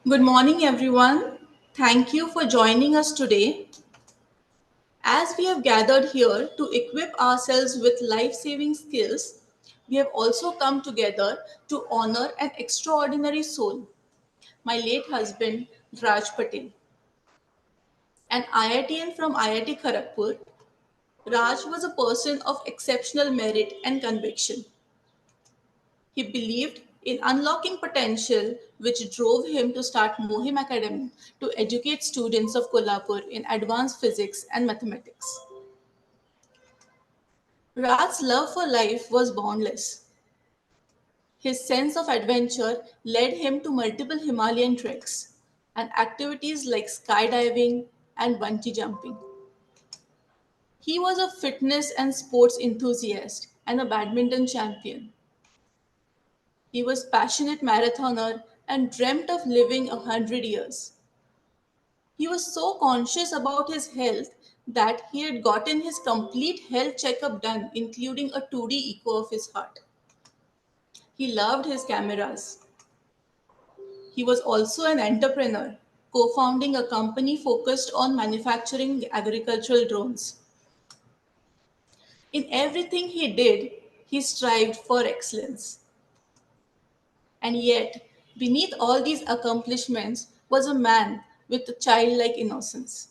Good morning, everyone. Thank you for joining us today. As we have gathered here to equip ourselves with life saving skills, we have also come together to honor an extraordinary soul, my late husband, Raj Patel. An IITian from IIT Kharagpur, Raj was a person of exceptional merit and conviction. He believed in unlocking potential, which drove him to start Mohim Academy to educate students of Kolhapur in advanced physics and mathematics. Raj's love for life was boundless. His sense of adventure led him to multiple Himalayan treks and activities like skydiving and bungee jumping. He was a fitness and sports enthusiast and a badminton champion. He was passionate marathoner and dreamt of living 100 years. He was so conscious about his health that he had gotten his complete health checkup done, including a 2D echo of his heart. He loved his cameras. He was also an entrepreneur, co founding a company focused on manufacturing agricultural drones. In everything he did, he strived for excellence. And yet, beneath all these accomplishments was a man with a childlike innocence.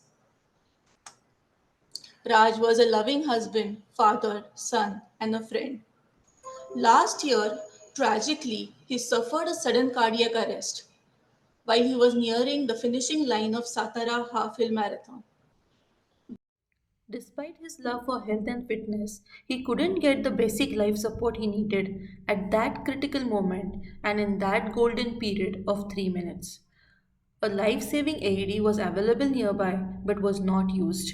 Raj was a loving husband, father, son, and a friend. Last year, tragically, he suffered a sudden cardiac arrest while he was nearing the finishing line of Satara Half Hill Marathon. Despite his love for health and fitness, he couldn't get the basic life support he needed at that critical moment and in that golden period of 3 minutes. A life saving AED was available nearby but was not used.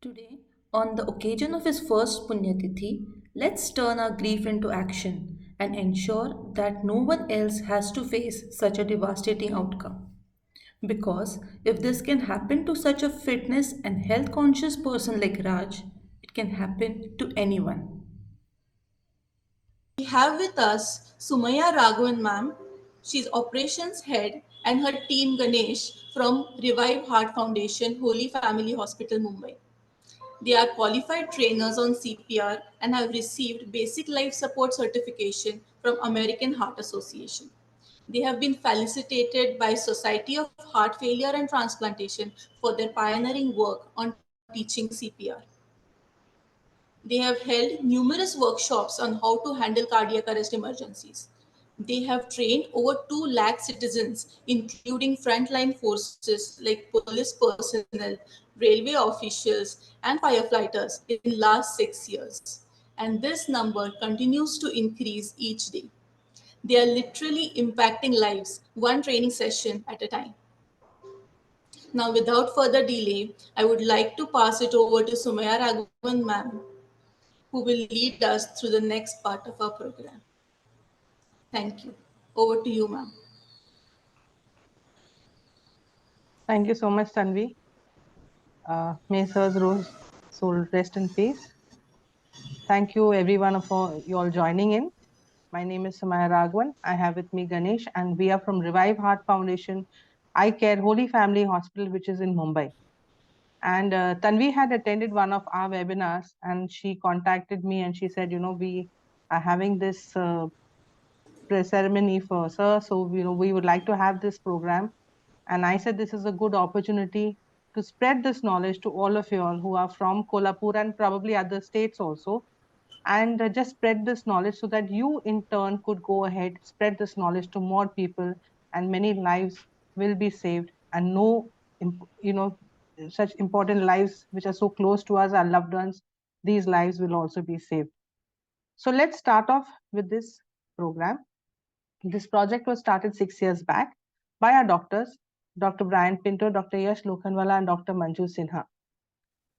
Today, on the occasion of his first Punyatithi, let's turn our grief into action and ensure that no one else has to face such a devastating outcome. Because if this can happen to such a fitness and health conscious person like Raj, it can happen to anyone. We have with us Sumaya Raghavan ma'am. She's operations head and her team Ganesh from Revive Heart Foundation, Holy Family Hospital, Mumbai. They are qualified trainers on CPR and have received basic life support certification from American Heart Association. They have been felicitated by Society of Heart Failure and Transplantation for their pioneering work on teaching CPR. They have held numerous workshops on how to handle cardiac arrest emergencies. They have trained over 2 lakh citizens, including frontline forces like police personnel, railway officials, and firefighters in last 6 years. And this number continues to increase each day. They are literally impacting lives, one training session at a time. Now, without further delay, I would like to pass it over to Sumaya Raghavan ma'am, who will lead us through the next part of our program. Thank you. Over to you, ma'am. Thank you so much, Tanvi. May Sir's Rose soul rest in peace. Thank you, everyone, for you all joining in. My name is Samaya Raghavan. I have with me Ganesh, and we are from Revive Heart Foundation, I Care Holy Family Hospital, which is in Mumbai. And Tanvi had attended one of our webinars, and she contacted me and she said, we are having this press ceremony for Sir, so we would like to have this program. And I said this is a good opportunity to spread this knowledge to all of you all who are from Kolhapur and probably other states also, and just spread this knowledge so that you in turn could go ahead, spread this knowledge to more people, and many lives will be saved, and no, such important lives which are so close to us, our loved ones, these lives will also be saved. So let's start off with this program. This project was started 6 years back by our doctors, Dr. Brian Pinto, Dr. Yash Lokhanwala, and Dr. Manju Sinha.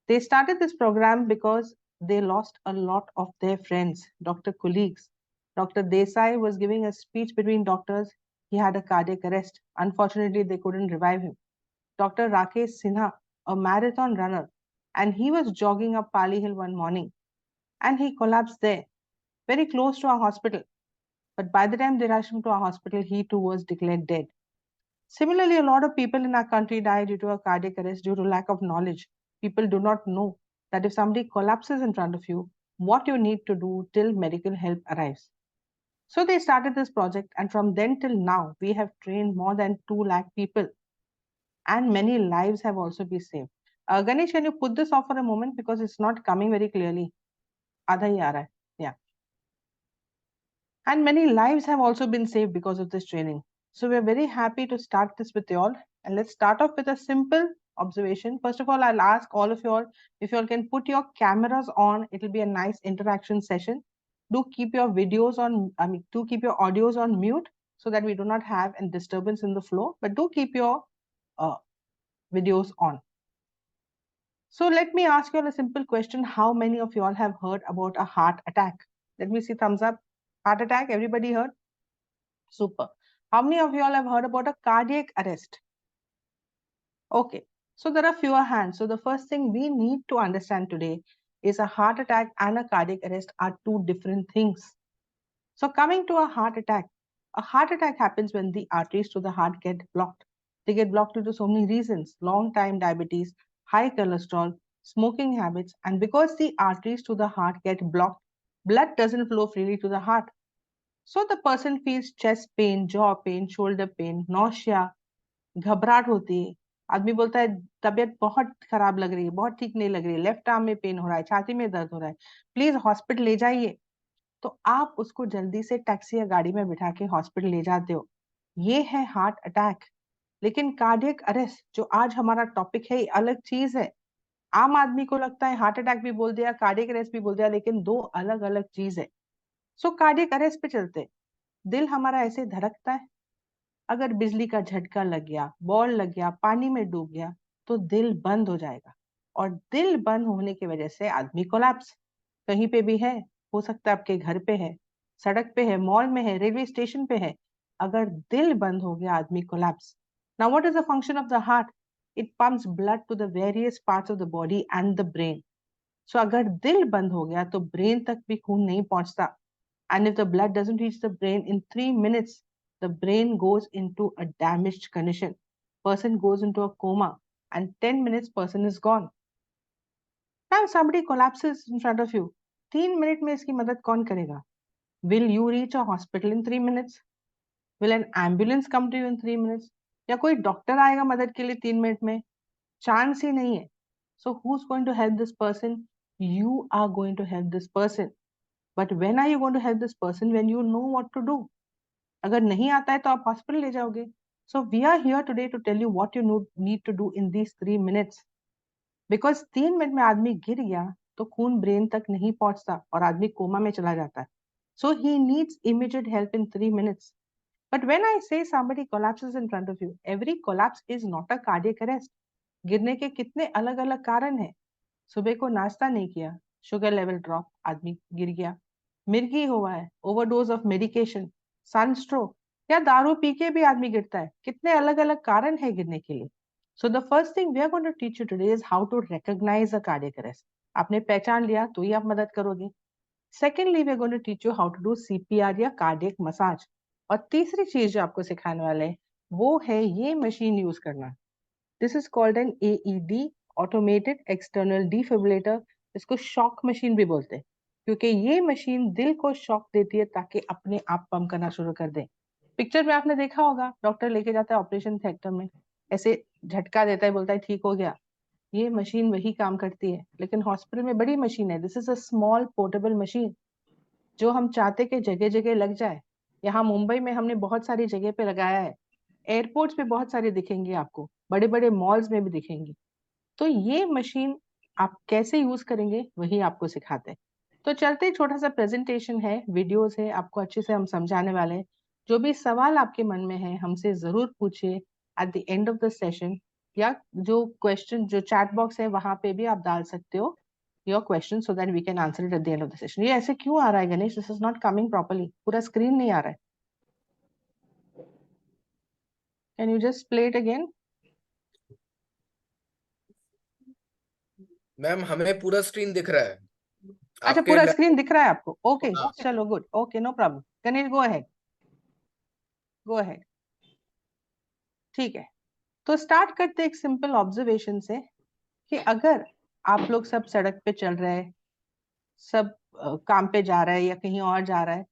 They started this program because they lost a lot of their friends, doctor colleagues. Dr. Desai was giving a speech between doctors. He had a cardiac arrest. Unfortunately, they couldn't revive him. Dr. Rakesh Sinha, a marathon runner, and he was jogging up Pali Hill one morning and he collapsed there, very close to our hospital. But by the time they rushed him to our hospital, he too was declared dead. Similarly, a lot of people in our country die due to a cardiac arrest due to lack of knowledge. People do not know that if somebody collapses in front of you, what you need to do till medical help arrives. So they started this project, and from then till now, we have trained more than 2 lakh people, and many lives have also been saved. Ganesh, can you put this off for a moment because it's not coming very clearly? आधा ही आ रहा है. Yeah. And many lives have also been saved because of this training. So we're very happy to start this with you all. And let's start off with a simple observation. First of all, I'll ask all of you all, if you all can put your cameras on, it'll be a nice interaction session. Do keep your videos on, do keep your audios on mute so that we do not have a disturbance in the flow, but do keep your videos on. So let me ask you all a simple question. How many of you all have heard about a heart attack? Let me see thumbs up. Heart attack, everybody heard? Super. How many of you all have heard about a cardiac arrest? Okay, so there are fewer hands. So the first thing we need to understand today is a heart attack and a cardiac arrest are two different things. So coming to a heart attack happens when the arteries to the heart get blocked. They get blocked due to so many reasons: long time diabetes, high cholesterol, smoking habits, and because the arteries to the heart get blocked, blood doesn't flow freely to the heart. So the person feels chest pain, jaw pain, shoulder pain, nausea, घबराहट होती है. आदमी बोलता है तबीयत बहुत खराब लग रही है, बहुत ठीक नहीं लग रही है, लेफ्ट आर्म में पेन हो रहा है, छाती में दर्द हो रहा है, प्लीज हॉस्पिटल ले जाइए. तो आप उसको जल्दी से टैक्सी या गाड़ी में बिठा के हॉस्पिटल ले जाते हो. ये है हार्ट अटैक. लेकिन कार्डियक अरेस्ट जो आज हमारा टॉपिक है, ये अलग चीज है. आम आदमी को लगता है हार्ट अटैक भी बोल दिया, कार्डियक अरेस्ट भी बोल दिया, लेकिन दो अलग अलग चीज है. सो कार्डियक अरेस्ट पे चलते. दिल हमारा ऐसे धड़कता है. अगर बिजली का झटका लग गया, बॉल लग गया, पानी में डूब गया, तो दिल बंद हो जाएगा. और दिल बंद होने की वजह से आदमी कोलैप्स. कहीं पे भी है, हो सकता है आपके घर पे है, सड़क पे है, मॉल में है, रेलवे स्टेशन पे है. अगर दिल बंद हो गया, आदमी collapse. Now what is the function of the heart? It pumps blood to the various parts of the body and the brain. So अगर दिल बंद हो गया तो ब्रेन तक भी खून नहीं पहुंचता. And if the blood doesn't reach the brain in 3 minutes, the brain goes into a damaged condition. Person goes into a coma, and 10 minutes person is gone. Now somebody collapses in front of you. 3 minutes में इसकी मदद कौन करेगा? Will you reach a hospital in 3 minutes? Will an ambulance come to you in 3 minutes? या कोई doctor आएगा मदद के लिए 3 मिनट में? चांस ही नहीं है. So who's going to help this person? You are going to help this person. But when are you going to help this person? When you know what to do. अगर नहीं आता है तो आप hospital ले जाओगे. So we are here today to tell you what you need to do in these 3 minutes. Because 3 minute में आदमी गिर गया तो खून ब्रेन तक नहीं पहुंचता और आदमी कोमा में चला जाता है. So he needs immediate help in 3 minutes. But when I say somebody collapses in front of you, every collapse is not a cardiac arrest. गिरने के कितने अलग अलग कारण हैं. सुबह को नाश्ता नहीं किया, शुगर लेवल ड्रॉप, आदमी गिर गया. मिर्गी हुआ है, ओवरडोज ऑफ मेडिकेशन, सनस्ट्रोक, या दारू पी के भी आदमी गिरता है. कितने अलग अलग कारण है गिरने के लिए. So the first thing we are going to teach you today is how to recognise a cardiac arrest. आपने पहचान लिया तो ही आप मदद करोगे. Secondly we are going to teach you how to do CPR या कार्डियक मसाज. और तीसरी चीज जो आपको सिखाने वाले हैं वो है ये मशीन यूज करना. This is called an AED, automated external defibrillator. इसको शॉक मशीन भी बोलते हैं क्योंकि ये मशीन दिल को शॉक देती है ताकि अपने आप पंप करना शुरू कर दे. पिक्चर में आपने देखा होगा, डॉक्टर लेके जाता है ऑपरेशन थिएटर में, ऐसे झटका देता है, बोलता है ठीक हो गया. ये मशीन वही काम करती है, लेकिन हॉस्पिटल में बड़ी मशीन है. This is a small portable machine जो हम चाहते कि जगह जगह लग जाए. यहाँ मुंबई में हमने बहुत सारी जगह पे लगाया है. एयरपोर्ट्स पे बहुत सारी दिखेंगी आपको, बड़े बड़े मॉल्स में भी दिखेंगी. तो ये मशीन आप कैसे यूज करेंगे वही आपको सिखाते हैं. तो चलते, छोटा सा प्रेजेंटेशन है, वीडियोस है, आपको अच्छे से हम समझाने वाले हैं. जो भी सवाल आपके मन में है हमसे जरूर पूछिए eight the end of the session, या जो क्वेश्चन जो चैट बॉक्स है वहां पे भी आप डाल सकते हो your question so that we can answer it at the end of the session. ये ऐसे क्यों आ रहा है Ganesh? This is not coming properly, पूरा स्क्रीन नहीं आ रहा है. Can you just play it again? Ma'am हमें पूरा स्क्रीन दिख रहा है. अच्छा, आपके पूरा स्क्रीन दिख रहा है आपको? ओके, हाँ. चलो good, okay, no problem. Ganesh go ahead, go ahead. ठीक है, तो स्टार्ट करते एक सिंपल ऑब्जर्वेशन से कि अगर आप लोग सब सड़क पे चल रहे हैं, सब काम पे जा रहा है या कहीं और जा रहा है,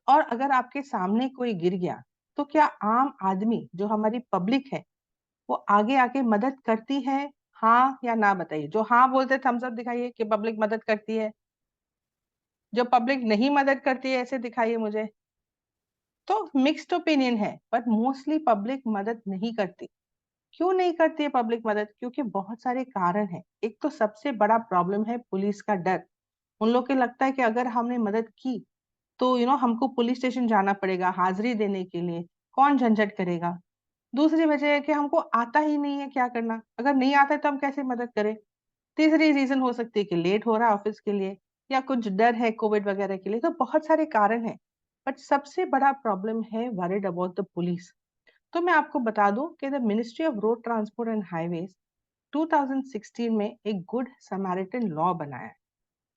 और अगर आपके सामने कोई गिर गया, तो क्या आम आदमी जो हमारी पब्लिक है वो आगे आके मदद करती है? हाँ या ना बताइए। जो हाँ बोलते थम्स अप दिखाइए कि पब्लिक मदद करती है। जो पब्लिक नहीं मदद करती है ऐसे दिखाइए मुझे। तो मिक्स्ड ओपिनियन है, पर मोस्टली पब्लिक मदद नहीं करती। क्यों नहीं करती है पब्लिक मदद? क्योंकि बहुत सारे कारण हैं। एक तो सबसे बड़ा प्रॉब्लम है पुलिस का डर। उन लोग को लगता है कि अगर हमने मदद की तो हमको पुलिस स्टेशन जाना पड़ेगा हाजिरी देने के लिए, कौन झंझट करेगा। दूसरी वजह है कि हमको आता ही नहीं है क्या करना, अगर नहीं आता है तो हम कैसे मदद करें। तीसरी रीजन हो सकती है कि लेट हो रहा है ऑफिस के लिए, या कुछ डर है कोविड वगैरह के लिए। तो बहुत सारे कारण हैं, बट सबसे बड़ा प्रॉब्लम है वरीड अबाउट द पुलिस। तो मैं आपको बता दूं कि the ministry of road transport and highways 2016 में एक गुड समैरिटन लॉ बनाया है।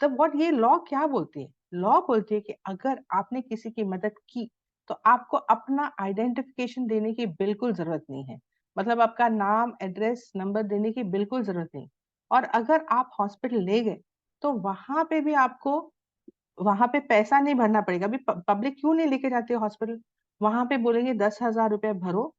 तब व्हाट ये लॉ क्या बोलती है? लॉ बोलती है कि अगर आपने किसी की मदद की तो आपको अपना आइडेंटिफिकेशन देने की बिल्कुल जरूरत नहीं है। मतलब आपका नाम, एड्रेस, नंबर देने की बिल्कुल जरूरत नहीं। और अगर आप हॉस्पिटल ले गए तो वहां पे भी आपको वहां पे पैसा नहीं भरना पड़ेगा। अभी पब्लिक क्यों नहीं लेके जाती है हॉस्पिटल? वहां पे बोलेंगे 10,000 रुपए भरो,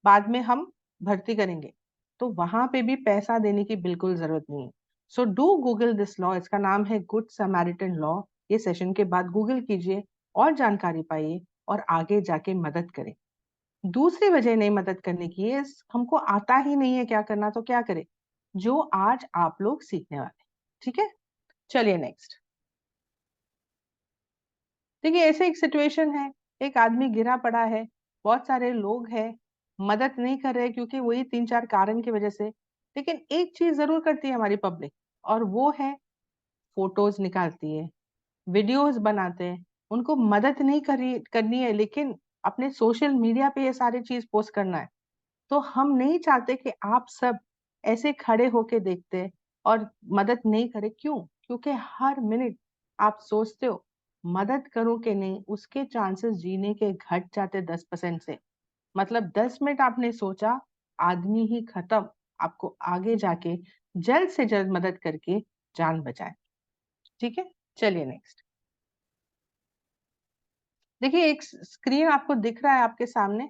बाद में हम भर्ती करेंगे। तो वहां पे भी पैसा देने की बिल्कुल जरूरत नहीं है। So do Google this law, इसका नाम है गुड समैरिटन लॉ। ये सेशन के बाद गूगल कीजिए और जानकारी पाइए और आगे जाके मदद करें। दूसरी वजह नहीं मदद करने की है, हमको आता ही नहीं है क्या करना, तो क्या करें? जो आज आप लोग सीखने वाले हैं। ठीक है, चलिए नेक्स्ट। देखिए, ऐसे एक सिचुएशन है, एक आदमी गिरा पड़ा है, बहुत सारे लोग हैं, मदद नहीं कर रहे क्योंकि वही 3-4 कारण की वजह से। लेकिन एक चीज जरूर करती है हमारी पब्लिक, और वो है फोटोज निकालती है, वीडियोस बनाते हैं। उनको मदद नहीं करनी है, लेकिन अपने सोशल मीडिया पे ये सारी चीज पोस्ट करना है। तो हम नहीं चाहते कि आप सब ऐसे खड़े होके देखते और मदद नहीं करें। क्यों? क्योंकि हर मिनट आप सोचते हो मदद करूं कि नहीं, उसके चांसेस जीने के घट जाते 10% से। मतलब 10 मिनट आपने सोचा, आदमी ही खत्म। आपको आगे जाके जल्द से जल्द मदद करके जान बचाए। ठीक है, चलिए नेक्स्ट। देखिए, एक स्क्रीन आपको दिख रहा है आपके सामने।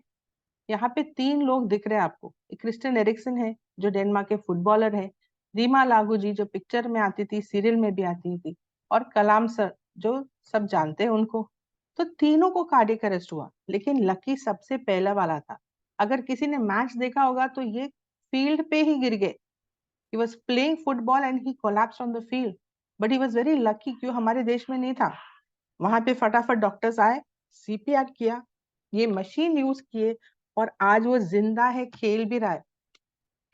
यहाँ पे 3 लोग दिख रहे हैं आपको। एक क्रिस्टियन एरिक्सन है जो डेनमार्क के फुटबॉलर है, रीमा लागू जी जो पिक्चर में आती थी, सीरियल में भी आती थी, और कलाम सर जो सब जानते हैं उनको। तो तीनों को कार्डियक अरेस्ट हुआ, लेकिन लकी सबसे पहला वाला था। अगर किसी ने मैच देखा होगा तो ये फील्ड पे ही गिर गए। He was playing football and he collapsed on the field, but he was very lucky. क्यों? हमारे देश में नहीं था। वहां पे फटाफट डॉक्टर्स आए, सीपीआर किया, ये मशीन यूज किए, और आज वो जिंदा है, खेल भी रहा है।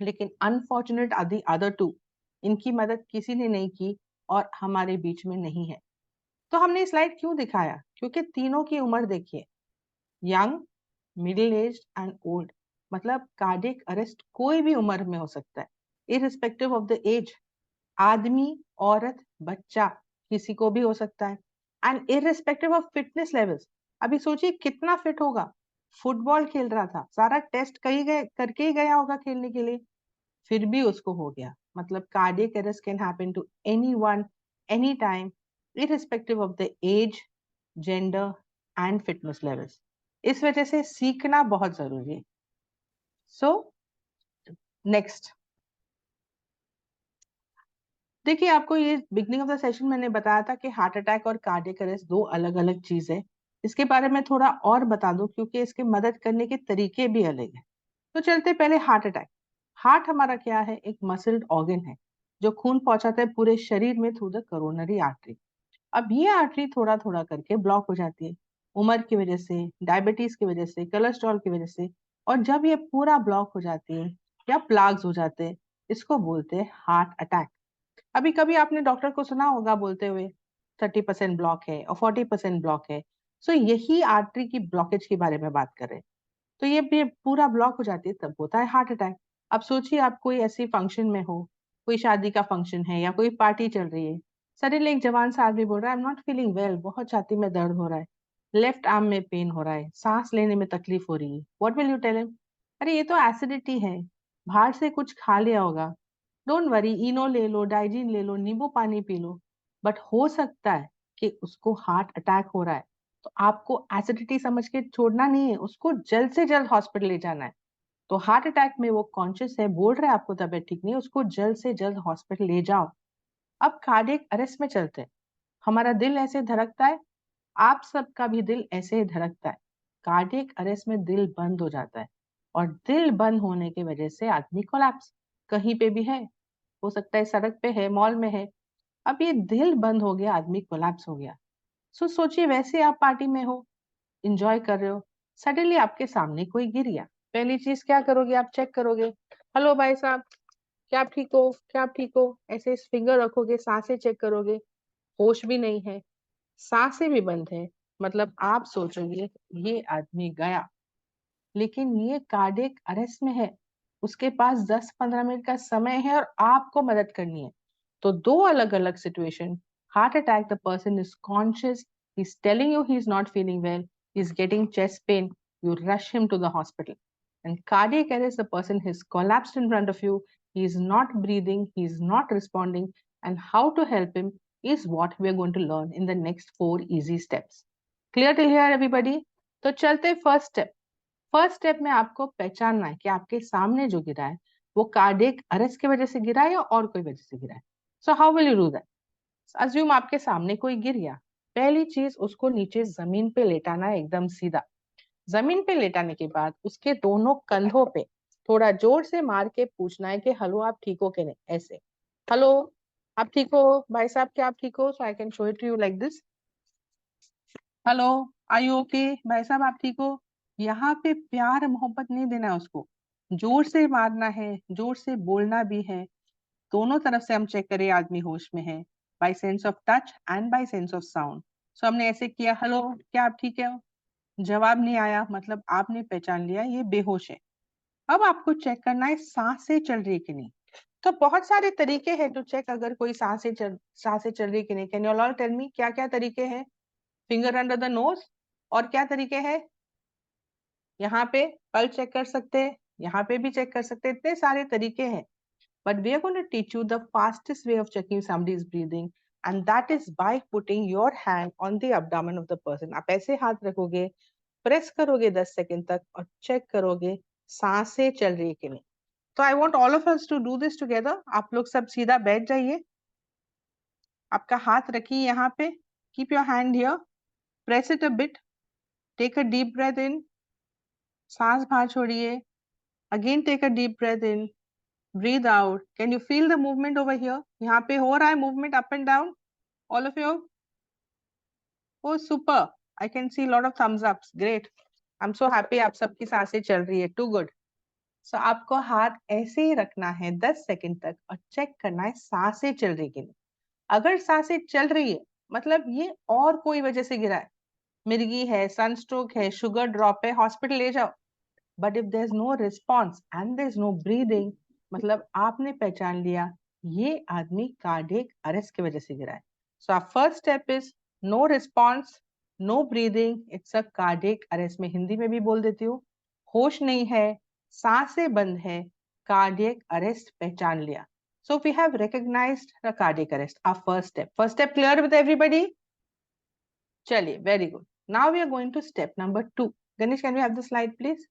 लेकिन अनफॉर्चुनेट आदि अदर टू, इनकी मदद किसी ने नहीं की और हमारे बीच में नहीं है। तो हमने स्लाइड क्यों दिखाया? क्योंकि तीनों की उम्र देखिए, young, middle age and old. मतलब कार्डियक अरेस्ट कोई भी उम्र में हो सकता है, इररिस्पेक्टिव ऑफ द एज। आदमी, औरत, बच्चा, किसी को भी हो सकता है। And irrespective of fitness levels. अभी सोचिए कितना फिट होगा, फुटबॉल खेल रहा था, सारा टेस्ट करके ही गया होगा खेलने के लिए, फिर भी उसको हो गया। मतलब cardiac arrest can happen to anyone, any time, irrespective of the age, gender and fitness levels. इस वजह से सीखना बहुत जरूरी है। सो नेक्स्ट, देखिए, आपको ये बिगनिंग ऑफ द सेशन मैंने बताया था कि हार्ट अटैक और कार्डियक अरेस्ट दो अलग अलग चीज है। इसके बारे में थोड़ा और बता दूं क्योंकि इसके मदद करने के तरीके भी अलग है। तो चलते पहले हार्ट अटैक। हार्ट हमारा क्या है? एक मसल्ड ऑर्गन है जो खून पहुंचाता है पूरे शरीर में थ्रू द कोरोनरी आर्टरी। अब ये आर्टरी थोड़ा थोड़ा करके ब्लॉक हो जाती है, उम्र की वजह से, डायबिटीज की वजह से, कोलेस्ट्रॉल की वजह से। और जब ये पूरा ब्लॉक हो जाती है या प्लाग्स हो जाते हैं, इसको बोलते हैं हार्ट अटैक। अभी कभी आपने डॉक्टर को सुना होगा बोलते हुए 30% ब्लॉक है और 40% ब्लॉक है। सो यही आर्टरी की ब्लॉकेज के बारे में बात कर रहे हैं। तो ये पूरा ब्लॉक हो जाती है, तब होता है हार्ट अटैक। अब सोचिए, आप कोई ऐसी फंक्शन में हो, कोई शादी का फंक्शन है या कोई पार्टी चल रही है, सडनली एक जवान सा आदमी बोल रहा है, आई एम नॉट फीलिंग वेल, बहुत छाती में दर्द हो रहा है, लेफ्ट आर्म में पेन हो रहा है, सांस लेने में तकलीफ हो रही है। What will you tell him? अरे ये तो एसिडिटी है, बाहर से कुछ खा लिया होगा, डोंट वरी, इनो ले लो, डाइजीन ले लो, नींबू पानी पी लो। बट हो सकता है कि उसको हार्ट अटैक हो रहा है, तो आपको एसिडिटी समझ के छोड़ना नहीं है, उसको जल्द से जल्द हॉस्पिटल ले जाना है। तो हार्ट अटैक में वो कॉन्शियस है, बोल रहा है आपको तबीयत ठीक नहीं है, उसको जल्द से जल्द हॉस्पिटल ले जाओ। अब कार्डियक अरेस्ट में चलते हैं। हमारा दिल ऐसे धड़कता है, आप सबका भी दिल ऐसे ही धड़कता है। कार्डियक अरेस्ट में दिल बंद हो जाता है, और दिल बंद होने की वजह से आदमी कोलैप्स कहीं पे भी है, हो सकता है सड़क पे है, मॉल में है। अब ये दिल बंद हो गया, आदमी कोलैप्स हो गया। सो सोचिए, वैसे आप पार्टी में हो, इंजॉय कर रहे हो, सडनली आपके सामने कोई गिर गया। पहली चीज क्या करोगे, आप चेक करोगे, हेलो भाई साहब, क्या आप ठीक हो, क्या आप ठीक हो, ऐसे फिंगर रखोगे, सांसें चेक करोगे, होश भी नहीं है, सांसें भी बंद है, मतलब आप सोचोगे ये आदमी गया। लेकिन ये कार्डियक अरेस्ट में है, उसके पास 10-15 मिनट का समय है और आपको मदद करनी है। तो दो अलग अलग situation. Heart attack, the person is conscious, he is telling you he is not feeling well, he is getting chest pain, you rush him to the hospital. And cardiac arrest, the person has collapsed in front of you, he is not breathing, he is not responding, and how to help him is what we are going to learn in the next 4 easy steps. Clear till here everybody? तो चलते first step. First step में आपको पहचानना है कि आपके सामने जो गिरा है वो कार्डियक अरेस्ट की वजह से गिरा है या और कोई वजह से गिरा है। So how will you do that? Assume आपके सामने कोई गिर गया, पहली चीज उसको नीचे जमीन पे लेटाना है, एकदम सीधा। जमीन पे लेटाने के बाद उसके दोनों कंधों पे थोड़ा जोर से मार के पूछना है कि हेलो आप ठीक हो कि नहीं, ऐसे, हेलो आप ठीक हो भाई साहब, क्या आप ठीक हो? So I can show it to you like this, hello are you okay, भाई साहब आप ठीक हो। यहाँ पे प्यार मोहब्बत नहीं देना है उसको, जोर से मारना है, जोर से बोलना भी है। दोनों तरफ से हम चेक करें आदमी होश में है, by sense of touch and by sense of sound. So हमने ऐसे किया, हेलो क्या आप ठीक है? जवाब नहीं आया, मतलब आपने पहचान लिया ये बेहोश है। अब आपको चेक करना है सांसें चल रही है कि नहीं। तो बहुत सारे तरीके हैं टू चेक अगर कोई सांसें चल रही है कि नहीं। Can you all tell me क्या क्या तरीके हैं? फिंगर अंडर द नोज, और क्या तरीके हैं? यहाँ पे पल चेक कर सकते हैं, यहाँ पे भी चेक कर सकते हैं, इतने सारे तरीके हैं। But we are going to teach you the fastest way of checking somebody is breathing, and that is by putting your hand on the abdomen of the person. आप ऐसे हाथ रखोगे, प्रेस करोगे 10 सेकंड तक और चेक करोगे सांसें चल रही है कि नहीं। तो I want all of us to do this together. आप लोग सब सीधा बैठ जाइए, आपका हाथ रखिए यहाँ पे, keep your hand here, press it a bit, take a deep breath in, सांस बाहर छोड़िए, again take a deep breath in, breathe out. Can you feel the movement over here? यहाँ पे हो रहा है movement up and down, all of you? Oh, super. I can see a lot of thumbs ups. Great. I'm so happy आप सबकी सांसें चल रही है. Too good. So आपको हाथ ऐसे ही रखना है 10 सेकंड तक और चेक करना है सांसें चल रही कि नहीं। अगर सांसें चल रही है, मतलब ये और कोई वजह से गिरा है, मिर्गी है, सनस्ट्रोक है, शुगर ड्रॉप है, हॉस्पिटल ले जाओ। But if there is no response and there is no breathing, मतलब आपने पहचान लिया ये आदमी कार्डियक अरेस्ट की वजह से गिरा है। So our first step is no response, no breathing, it's a cardiac arrest. में हिंदी में भी बोल देती हूँ, होश नहीं है, सांसें बंद है, कार्डियक अरेस्ट पहचान लिया। So we have recognized the cardiac arrest, our first step. First step clear with everybody? चलिए, very good. Now we are going to step number 2. Ganesh, can we have the slide please?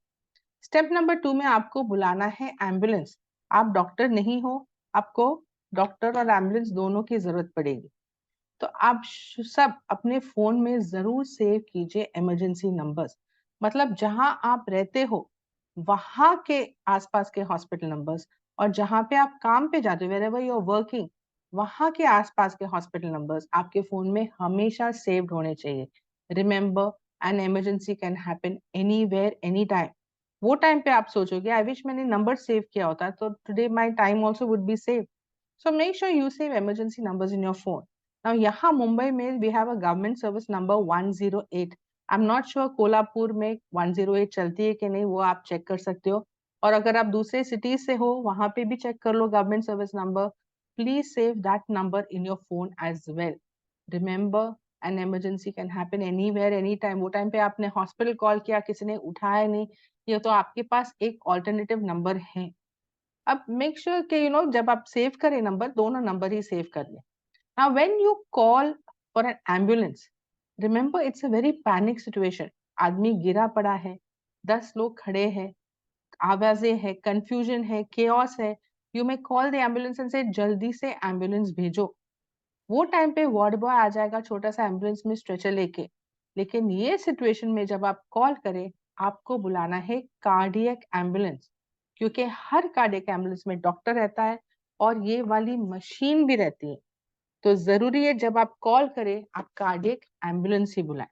Step number 2 में आपको बुलाना है ambulance. आप doctor नहीं हो, आपको doctor और एम्बुलेंस दोनों की जरूरत पड़ेगी। तो आप सब अपने फोन में जरूर सेव कीजिए इमरजेंसी नंबर्स, मतलब जहां आप रहते हो वहां के आसपास के हॉस्पिटल नंबर्स, और जहां पे आप काम पे जाते हो, wherever you are working, वहां के आसपास के हॉस्पिटल नंबर्स आपके फोन में हमेशा सेव्ड होने चाहिए। Remember, an emergency can happen anywhere any time. वो टाइम पे आप सोचोगे आई विश मैंने नंबर सेव किया होता तो today my time also would be save. So make sure you save emergency numbers in your phone. Now यहाँ मुंबई में we have a government service number 108। I am not sure Kolhapur में 108 चलती है कि नहीं, वो आप चेक कर सकते हो। और अगर आप दूसरे सिटीज से हो वहां पे भी चेक कर लो government service number. Please save that number in your phone as well. Remember, an emergency can happen anywhere any time. वो टाइम पे आपने हॉस्पिटल कॉल किया, किसी ने उठाया नहीं, ये तो आपके पास एक ऑल्टरनेटिव नंबर है। अब मेक श्योर कि जब आप सेव करें नंबर, दोनों नंबर ही सेव कर लें। Now when you call for an ambulance, remember it's a very panic situation. आदमी गिरा पड़ा है, 10 लोग खड़े हैं, आवाजें है, कंफ्यूजन है, केओस है। You may call the ambulance and से जल्दी से एम्बुलेंस भेजो। वो टाइम पे वार्ड बॉय आ जाएगा छोटा सा एम्बुलेंस में स्ट्रेचर लेके। लेकिन ये सिचुएशन में जब आप कॉल करें, आपको बुलाना है कार्डियक एम्बुलेंस, क्योंकि हर कार्डियक एम्बुलेंस में डॉक्टर रहता है और ये वाली मशीन भी रहती है। तो जरूरी है जब आप कॉल करें, आप कार्डियक एम्बुलेंस ही बुलाएं।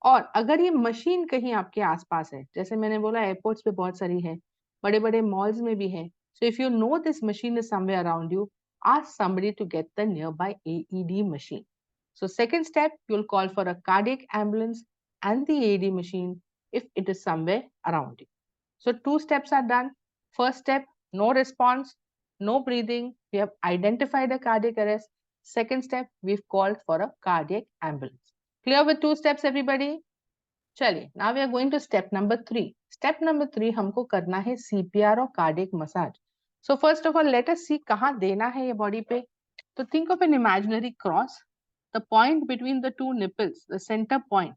और अगर ये मशीन कहीं आपके आसपास है, जैसे मैंने बोला एयरपोर्ट्स पे बहुत सारी है, बड़े बड़े मॉल्स में भी है, so if you know this machine is somewhere around you, ask somebody to get the nearby AED machine. So second step, you'll call for a cardiac ambulance and the AED machine if it is somewhere around you. So 2 steps are done. First step, no response, no breathing, we have identified a cardiac arrest. Second step, we've called for a cardiac ambulance. Clear with 2 steps, everybody? चलिए, now we are going to step number 3. Step number 3 हमको करना है CPR और cardiac massage. So first of all, let us see कहाँ देना है ये body पे. तो think of an imaginary cross. The point between the two nipples, the center point.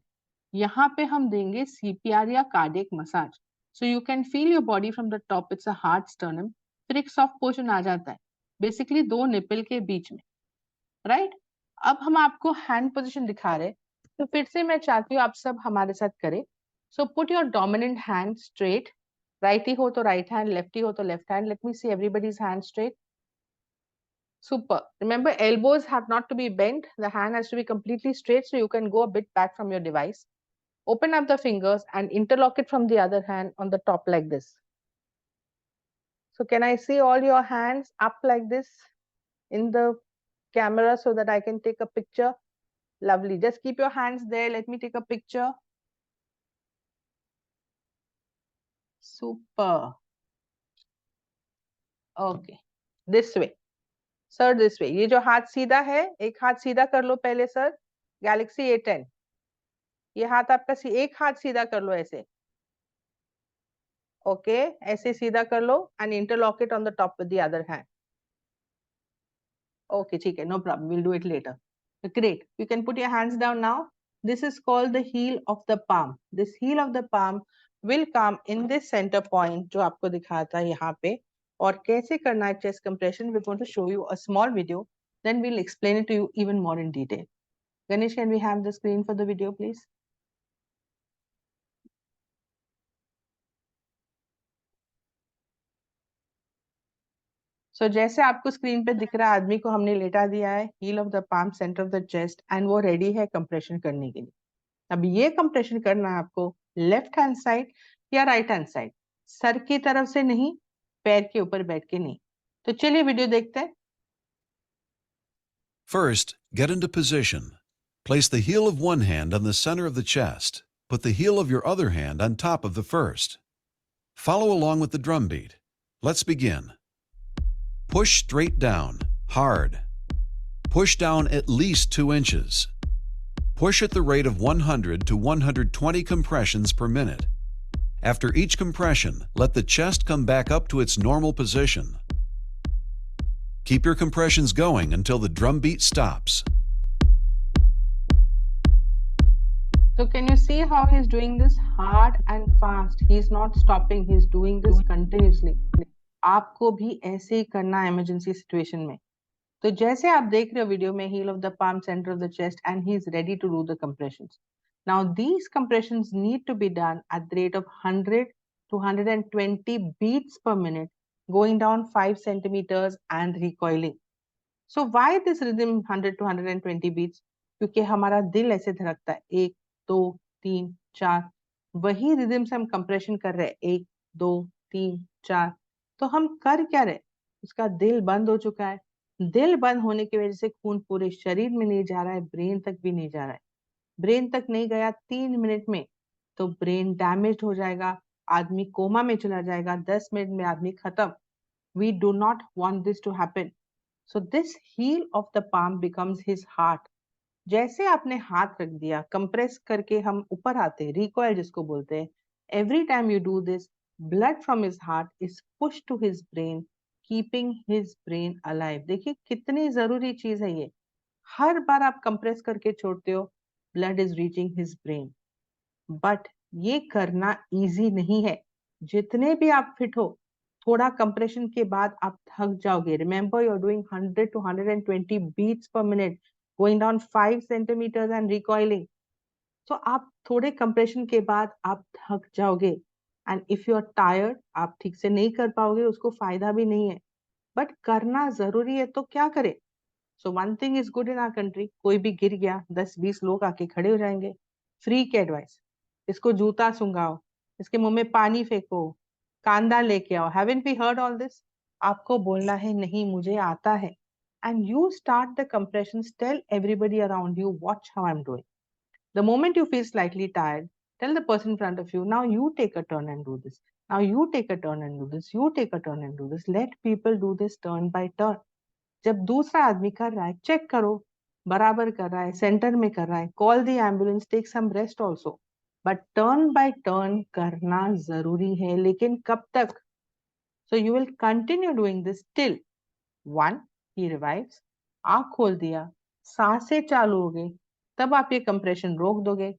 यहाँ पे हम देंगे CPR या cardiac massage. So you can feel your body from the top. It's a hard sternum. फिर एक soft portion आ जाता है. Basically दो nipple के बीच में. राइट अब हम आपको हैंड पोजीशन दिखा रहे, तो फिर से मैं चाहती हूँ आप सब हमारे साथ करें। So put your dominant hand straight, righty हो तो राइट हैंड, लेफ्टी हो तो left hand. Let me see everybody's hand straight. Super. Remember, elbows have not to be bent. The hand has to be completely straight, so you can go a bit back from your device. Open up the fingers and interlock it from the other hand on the top like this. So can I see all your hands up like this in the camera so that I can take a picture? Lovely. Just keep your hands there. Let me take a picture. Super. Okay. This way. Sir, this way. ये जो हाथ सीधा है, एक हाथ सीधा कर लो पहले सर. Galaxy A10. ये हाथ आपका एक हाथ सीधा कर लो ऐसे. Okay. ऐसे सीधा कर लो and interlock it on the top with the other hand. Okay, ठीक है. No problem. We'll do it later. Great. You can put your hands down now. This is called the heel of the palm. This heel of the palm will come in this center point जो आपको दिखाया था यहाँ पे. और कैसे करना है chest compression, we're going to show you a small video. Then we'll explain it to you even more in detail. Ganesh, can we have the screen for the video, please? So जैसे आपको screen पे दिख रहा है, आदमी को हमने लेटा दिया है, heel of the palm, center of the chest, and वो ready है compression करने के लिए. अब ये कंप्रेशन करना है आपको लेफ्ट हैंड साइड या राइट हैंड साइड, सर की तरफ से नहीं, पैर के ऊपर बैठ के नहीं. तो चलिए वीडियो देखते हैं. First, get into position. Place the heel of one hand on the center of the chest. Put the heel of your other hand on top of the first. Follow along with the drum beat. Let's begin. Push straight down, hard. Push down at least 2 inches. Push at the rate of 100 to 120 compressions per minute. After each compression, let the chest come back up to its normal position. Keep your compressions going until the drum beat stops. So can you see how he's doing this hard and fast? He's not stopping, he's doing this continuously. आपको भी ऐसे ही करना है emergency situation में. तो जैसे आप देख रहे हो वीडियो में, heel of the palm, center of the chest, and he's ready to do the compressions. Now these compressions need to be done at the rate of 100 to 120 beats per minute, going down 5 centimeters and recoiling. So why this rhythm 100 to 120 beats? क्योंकि हमारा दिल ऐसे धड़कता है 1 2 3 4, वही rhythm से हम compression कर रहे हैं 1 2 3 4. तो हम कर क्या रहे? उसका दिल बंद हो चुका है. दिल बंद होने की वजह से खून पूरे शरीर में नहीं जा रहा है, ब्रेन तक भी नहीं जा रहा है. ब्रेन तक नहीं गया 3 मिनट में तो ब्रेन डैमेज हो जाएगा, आदमी कोमा में चला जाएगा, 10 मिनट में आदमी खत्म. We do not want this to happen. So this heel of the palm becomes his heart. जैसे आपने हाथ रख दिया, कंप्रेस करके हम ऊपर आते हैं, रिकॉइल जिसको बोलते हैं। Every time you do this, blood from his heart is push to his brain, keeping his brain alive. देखिए कितनी जरूरी चीज है ये। हर बार आप कंप्रेस करके छोड़ते हो, blood is reaching his brain. But ये करना इजी नहीं है। जितने भी आप फिट हो, थोड़ा कंप्रेशन के बाद आप थक जाओगे। Remember you are doing 100 to 120 beats per minute, going down 5 centimetres and recoiling. तो आप थोड़े कंप्रेशन के बाद आप थक जाओगे, and if you are tired, आप ठीक से नहीं कर पाओगे, उसको फायदा भी नहीं है। बट करना जरूरी है, तो क्या करें? So one thing is good in our country, कोई भी गिर गया 10-20 लोग आके खड़े हो जाएंगे। फ्री की एडवाइस, इसको जूता सुंघाओ, इसके मुंह में पानी फेंको, कांदा लेके आओ। Haven't we heard all this? आपको बोलना है नहीं मुझे आता है, and you start the compression, tell everybody around you watch how I am doing. The moment you feel slightly tired, tell the person in front of you, now you take a turn and do this. Now you take a turn and do this. You take a turn and do this. Let people do this turn by turn. जब दूसरा आदमी कर रहा है, check करो बराबर कर रहा है, सेंटर में कर रहा है, call the ambulance, take some rest also. But turn by turn करना जरूरी है, लेकिन कब तक? So you will continue doing this till 1 he revives. आंख खोल दिया, सांसें चालू हो गई, तब आप ये कंप्रेशन रोक दोगे।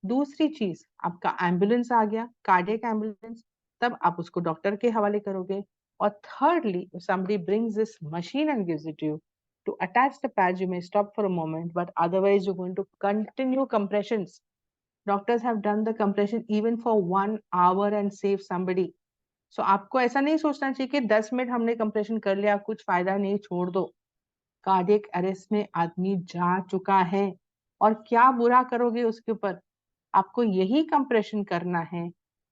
दूसरी चीज, आपका एम्बुलेंस आ गया, कार्डियक एम्बुलेंस, तब आप उसको डॉक्टर के हवाले करोगे। और thirdly, if somebody brings this machine and gives it to attach the pads, you may stop for a moment, but otherwise you're going to continue compressions. Doctors have done the compression even for 1 hour and save somebody. So आपको ऐसा नहीं सोचना चाहिए कि 10 minute हमने compression कर लिया, कुछ फायदा नहीं, छोड़ दो। कार्डियक अरेस्ट में आदमी जा चुका है, और क्या बुरा करोगे उसके ऊपर? आपको यही कंप्रेशन करना है,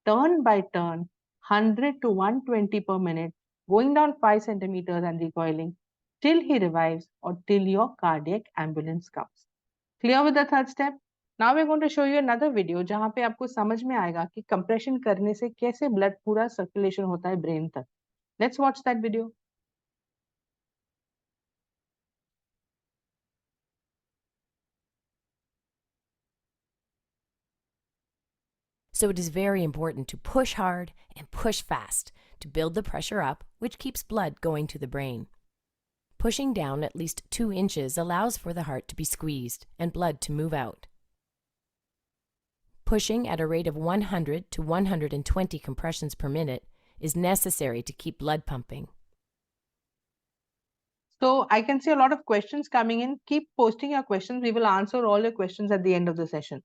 turn by turn, 100 to 120 per minute, going down 5 centimeters and recoiling till he revives or till your cardiac ambulance comes. Clear with the third step? Now we're going to show you another video जहां पे आपको समझ में आएगा कि compression करने से कैसे ब्लड पूरा सर्कुलेशन होता है ब्रेन तक। Let's watch that video. So it is very important to push hard and push fast to build the pressure up, which keeps blood going to the brain. Pushing down at least 2 inches allows for the heart to be squeezed and blood to move out. Pushing at a rate of 100 to 120 compressions per minute is necessary to keep blood pumping. So I can see a lot of questions coming in. Keep posting your questions. We will answer all your questions at the end of the session.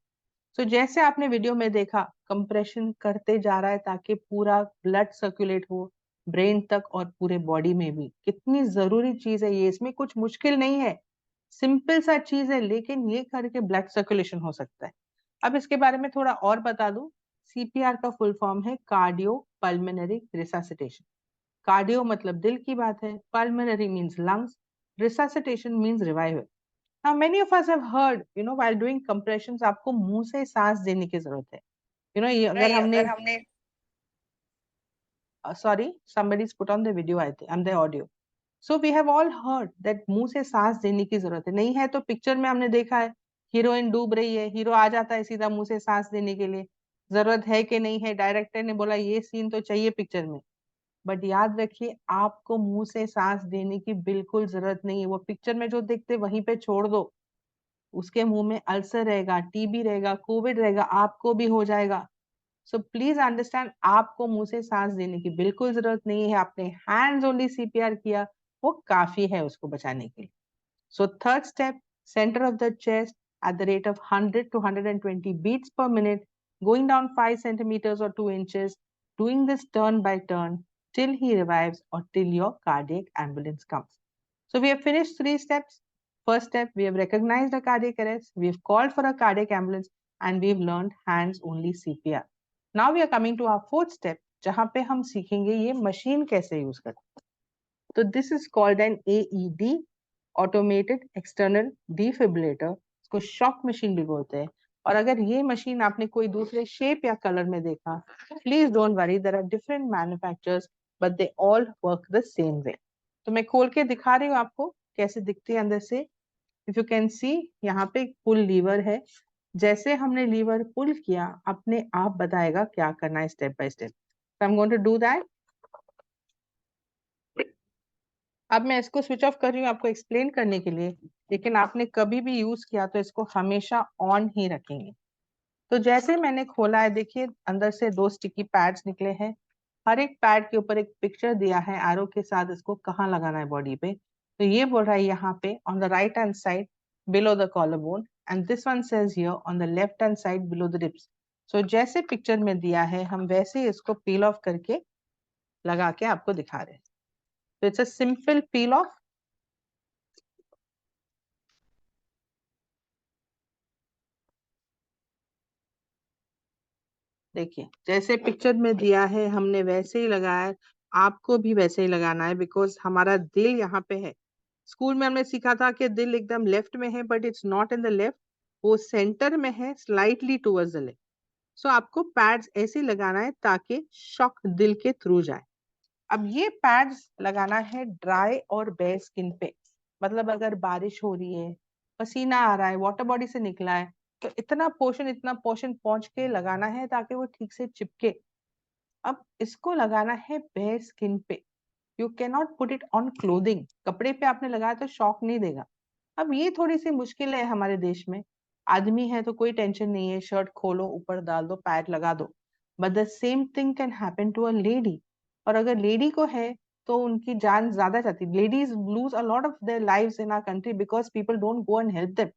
So जैसे आपने video में देखा, compression करते जा रहा है ताकि पूरा ब्लड सर्कुलेट हो ब्रेन तक और पूरे बॉडी में भी। कितनी जरूरी चीज है ये, इसमें कुछ मुश्किल नहीं है, सिंपल सा चीज है, लेकिन ये करके ब्लड सर्कुलेशन हो सकता है। अब इसके बारे में थोड़ा और बता दूं। सीपीआर का फुल फॉर्म है कार्डियो पल्मोनरी रिससिटेशन। कार्डियो मतलब दिल की बात है, pulmonary means lungs, resuscitation means revival. Now many of us have heard, while doing compressions, आपको मुंह से सांस देने की जरूरत है। ये अगर हमने sorry, somebody's put on the video, I think, and the audio. So we have all heard that मुंह से सांस देने की जरूरत है। नहीं है तो पिक्चर में हमने देखा है, हीरोइन डूब रही है, हीरो आ जाता है सीधा मुंह से सांस देने के लिए। जरूरत है कि नहीं है? डायरेक्टर ने बोला ये सीन तो चाहिए पिक्चर में। बट याद रखिए, आपको मुंह से सांस देने की बिल्कुल जरूरत नहीं है। वो पिक्चर में जो देखते वहीं पे छोड़ दो। उसके मुंह में अल्सर रहेगा, टीबी रहेगा, कोविड रहेगा, आपको भी हो जाएगा। सो प्लीज अंडरस्टैंड, आपको मुंह से सांस देने की बिल्कुल जरूरत नहीं है। आपने हैंड्स ओनली सीपीआर किया, वो काफी है उसको बचाने के लिए। So third step, centre of the chest at the rate of 100 to 120 beats per minute, going down 5 centimeters or 2 inches, doing this turn by turn till he revives or till your cardiac ambulance comes. So we have finished 3 steps. First step, we have recognized a cardiac arrest, we have called for a cardiac ambulance, and we've learned hands only CPR. Now we are coming to our fourth step, जहां पे हम सीखेंगे ये machine कैसे use करते हैं। तो this is called an AED, automated external defibrillator. इसको शॉक मशीन भी बोलते हैं। और अगर ये मशीन आपने कोई दूसरे शेप या कलर में देखा, please don't worry, there are different manufacturers but they all work the same way. तो मैं खोल के दिखा रही हूँ आपको कैसे दिखती है अंदर से। इफ यू कैन सी यहाँ पे पुल लीवर है, जैसे हमने लीवर पुल किया अपने आप बताएगा क्या करना है step by step. I am going to do that. अब मैं इसको स्विच ऑफ कर रही हूँ आपको एक्सप्लेन करने के लिए, लेकिन आपने कभी भी यूज किया तो इसको हमेशा ऑन ही रखेंगे। तो जैसे मैंने खोला है, देखिए अंदर से 2 स्टिकी पैड्स निकले हैं। हर एक पैड के ऊपर एक पिक्चर दिया है एरो के साथ, इसको कहाँ लगाना है बॉडी पे। तो ये बोल रहा है यहाँ पे on the right hand side below the collar bone, and this one says here on the left hand side below the ribs. So जैसे पिक्चर में दिया है हम वैसे ही इसको पील ऑफ करके लगा के आपको दिखा रहे हैं। तो it's a simple peel of. देखिए जैसे पिक्चर में दिया है हमने वैसे ही लगाया है, आपको भी वैसे ही लगाना है, बिकॉज हमारा दिल यहाँ पे है। स्कूल में हमने सीखा था कि दिल एकदम लेफ्ट में है, but it's not in the left, वो सेंटर में है, स्लाइटली टुवर्ड्स द लेफ्ट। सो आपको पैड्स ऐसे ही लगाना है ताकि शॉक दिल के थ्रू जाए। अब ये पैड्स लगाना है ड्राई और बेयर स्किन पे, मतलब अगर बारिश हो रही है, पसीना आ रहा है, वाटर बॉडी से निकला है, तो इतना पोर्शन पहुंच के लगाना है ताकि वो ठीक से चिपके। अब इसको लगाना है बेयर स्किन पे, you can not put it on clothing. कपड़े पे आपने लगाया तो शॉक नहीं देगा। अब ये थोड़ी सी मुश्किल है हमारे देश में। आदमी है तो कोई टेंशन नहीं है, शर्ट खोलो ऊपर डाल दो पैड लगा दो, but the same thing can happen to a lady. और अगर लेडी को है तो उनकी जान ज्यादा जाती है। Ladies lose a lot of their lives in our country because people don't go and help them.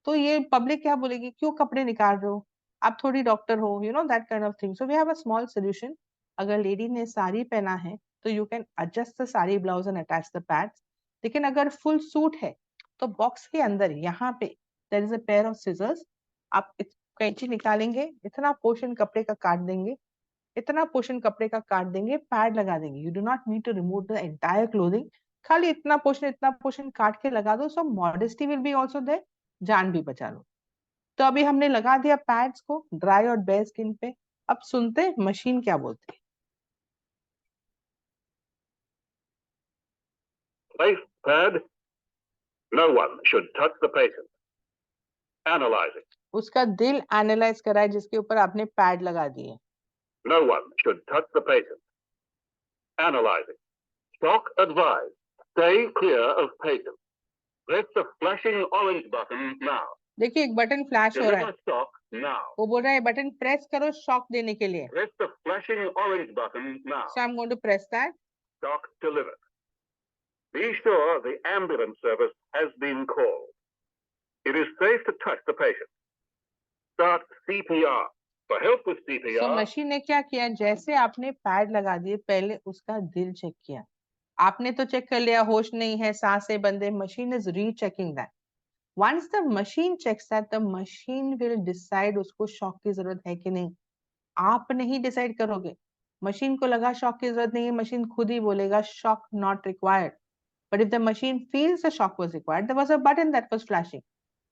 तो ये पब्लिक क्या बोलेगी, क्यों कपड़े निकाल रहे हो, आप थोड़ी डॉक्टर हो, you know that kind of thing. So we have a small solution. अगर लेडी ने साड़ी पहना है तो you can adjust the sari blouse and attach the pads. लेकिन अगर फुल सूट है तो बॉक्स के अंदर यहाँ पे there is a pair of scissors. आप कैंची निकालेंगे, इतना पोर्शन कपड़े का काट देंगे, इतना पोर्शन कपड़े का काट देंगे, पैड लगा देंगे। You do not need to remove the entire clothing, खाली इतना पोर्शन काट के लगा दो। So modesty will be also there, जान भी बचा लो। तो अभी हमने लगा दिया पैड्स को ड्राई और बेयर स्किन पे। अब सुनते हैं मशीन क्या बोलती है। Place pad. No one should touch the patient. Analyzing. उसका दिल एनालाइज करा है जिसके ऊपर आपने पैड लगा दिए। No one should touch the patient. Analyzing. Shock advised. Stay clear of patient. Press the flashing orange button now. देखिए एक बटन फ्लैश हो रहा है, Deliver shock now. वो बोल रहा है बटन प्रेस करो शॉक देने के लिए। Press the flashing orange button now. So I am going to press that. Shock delivered. Be sure the ambulance service has been called. It is safe to touch the patient. Start CPR. For help with so CPR, machine ने क्या किया, जैसे आपने pad लगा दिए पहले उसका दिल चेक किया। आपने तो चेक कर लिया होश नहीं है, सांसें बंद है, machine is rechecking that. Once the machine checks that, the machine will decide उसको शॉक की जरूरत है कि नहीं। आप नहीं डिसाइड करोगे, मशीन को लगा शॉक की जरूरत नहीं है, मशीन खुद ही बोलेगा shock not required. But if the machine feels the shock was required, there was a button that was flashing.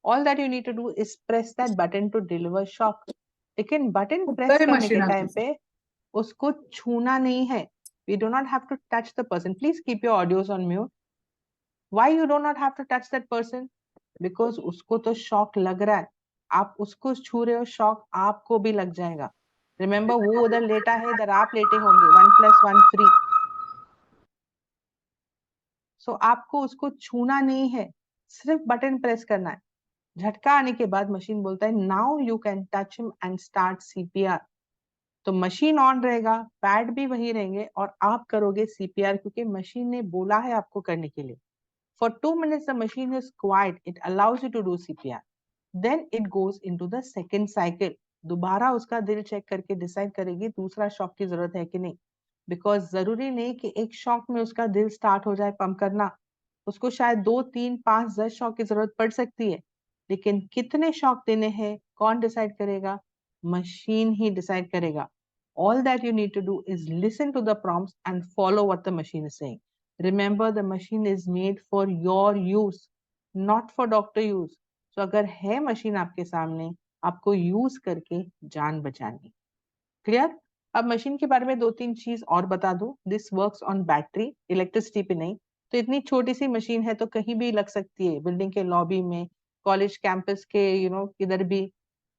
All that you need to do is press that button to deliver shock. लेकिन button press करने के time पे उसको छूना नहीं है। We do not have to touch the person. Please keep your audios on mute. Why you do not have to touch that person? Because उसको तो शॉक लग रहा है, आप उसको छू रहे हो, शॉक आपको भी लग जाएगा। रिमेम्बर वो उधर लेटा है, इधर आप लेटे होंगे, 1+1 फ्री। सो आपको उसको छूना नहीं है, सिर्फ बटन प्रेस करना है। झटका आने के बाद मशीन बोलता है now you can touch him and start CPR. तो मशीन ऑन रहेगा, पैड भी वही रहेंगे और आप करोगे सीपीआर, क्योंकि मशीन ने बोला है आपको करने के लिए। For 2 minutes, the machine is quiet. It allows you to do CPR. Then it goes into the second cycle. दोबारा उसका दिल चेक करके डिसाइड करेगी दूसरा शॉक की जरूरत है कि नहीं। बिकॉज जरूरी नहीं कि एक शॉक में उसका दिल स्टार्ट हो जाए पंप करना, उसको शायद 2, 3, 5, 10 शॉक की जरूरत पड़ सकती है। लेकिन कितने शॉक देने हैं कौन डिसाइड करेगा, मशीन ही डिसाइड करेगा। All that you need to do is listen to the prompts and follow what the machine is saying. Remember, the machine is made for your use, not for doctor use. So अगर है machine आपके सामने, आपको use करके जान बचानी। Clear? अब machine के बारे में 2-3 चीज और बता दूं। This works on battery, electricity पे नहीं। तो इतनी छोटी सी मशीन है तो कहीं भी लग सकती है, बिल्डिंग के लॉबी में, कॉलेज कैंपस के किधर भी,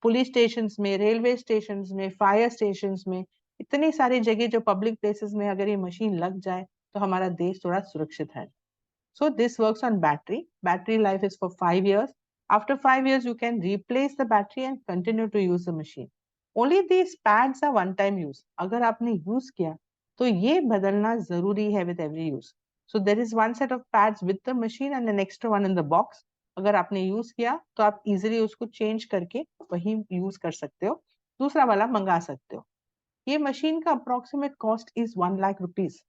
पुलिस स्टेशंस में, रेलवे स्टेशंस में, फायर स्टेशंस में, इतनी सारी जगह जो पब्लिक प्लेसेस में अगर ये मशीन लग जाए तो हमारा देश थोड़ा सुरक्षित है. So this works on battery. Battery life is for 5 years. After 5 years, you can replace the battery and continue to use the machine. Only these pads are one-time use. अगर आपने use किया, तो ये बदलना जरूरी है with every use. So there is one set of pads with the machine and an extra one in the box. अगर आपने use किया, तो आप easily उसको change करके वही use कर सकते हो. दूसरा वाला मंगा सकते हो. ये मशीन का approximate cost is 1 lakh rupees.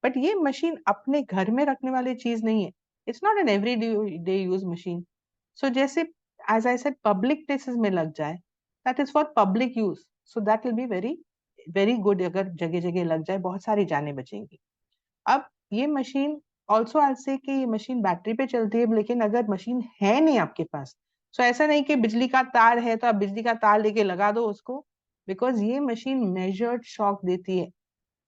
But ये मशीन अपने घर में रखने वाली चीज नहीं है. It's not an every day use machine. So जैसे as I said public places में लग जाए, that is for public use. So that will be very very good. अगर जगह जगह लग जाए, बहुत सारी जानें बचेंगी. अब ये मशीन ऑल्सो आई से कि ये मशीन बैटरी पे चलती है, लेकिन अगर मशीन है नहीं आपके पास, सो ऐसा नहीं कि बिजली का तार है तो आप बिजली का तार लेके लगा दो उसको, बिकॉज ये मशीन मेजर्ड शॉक देती है.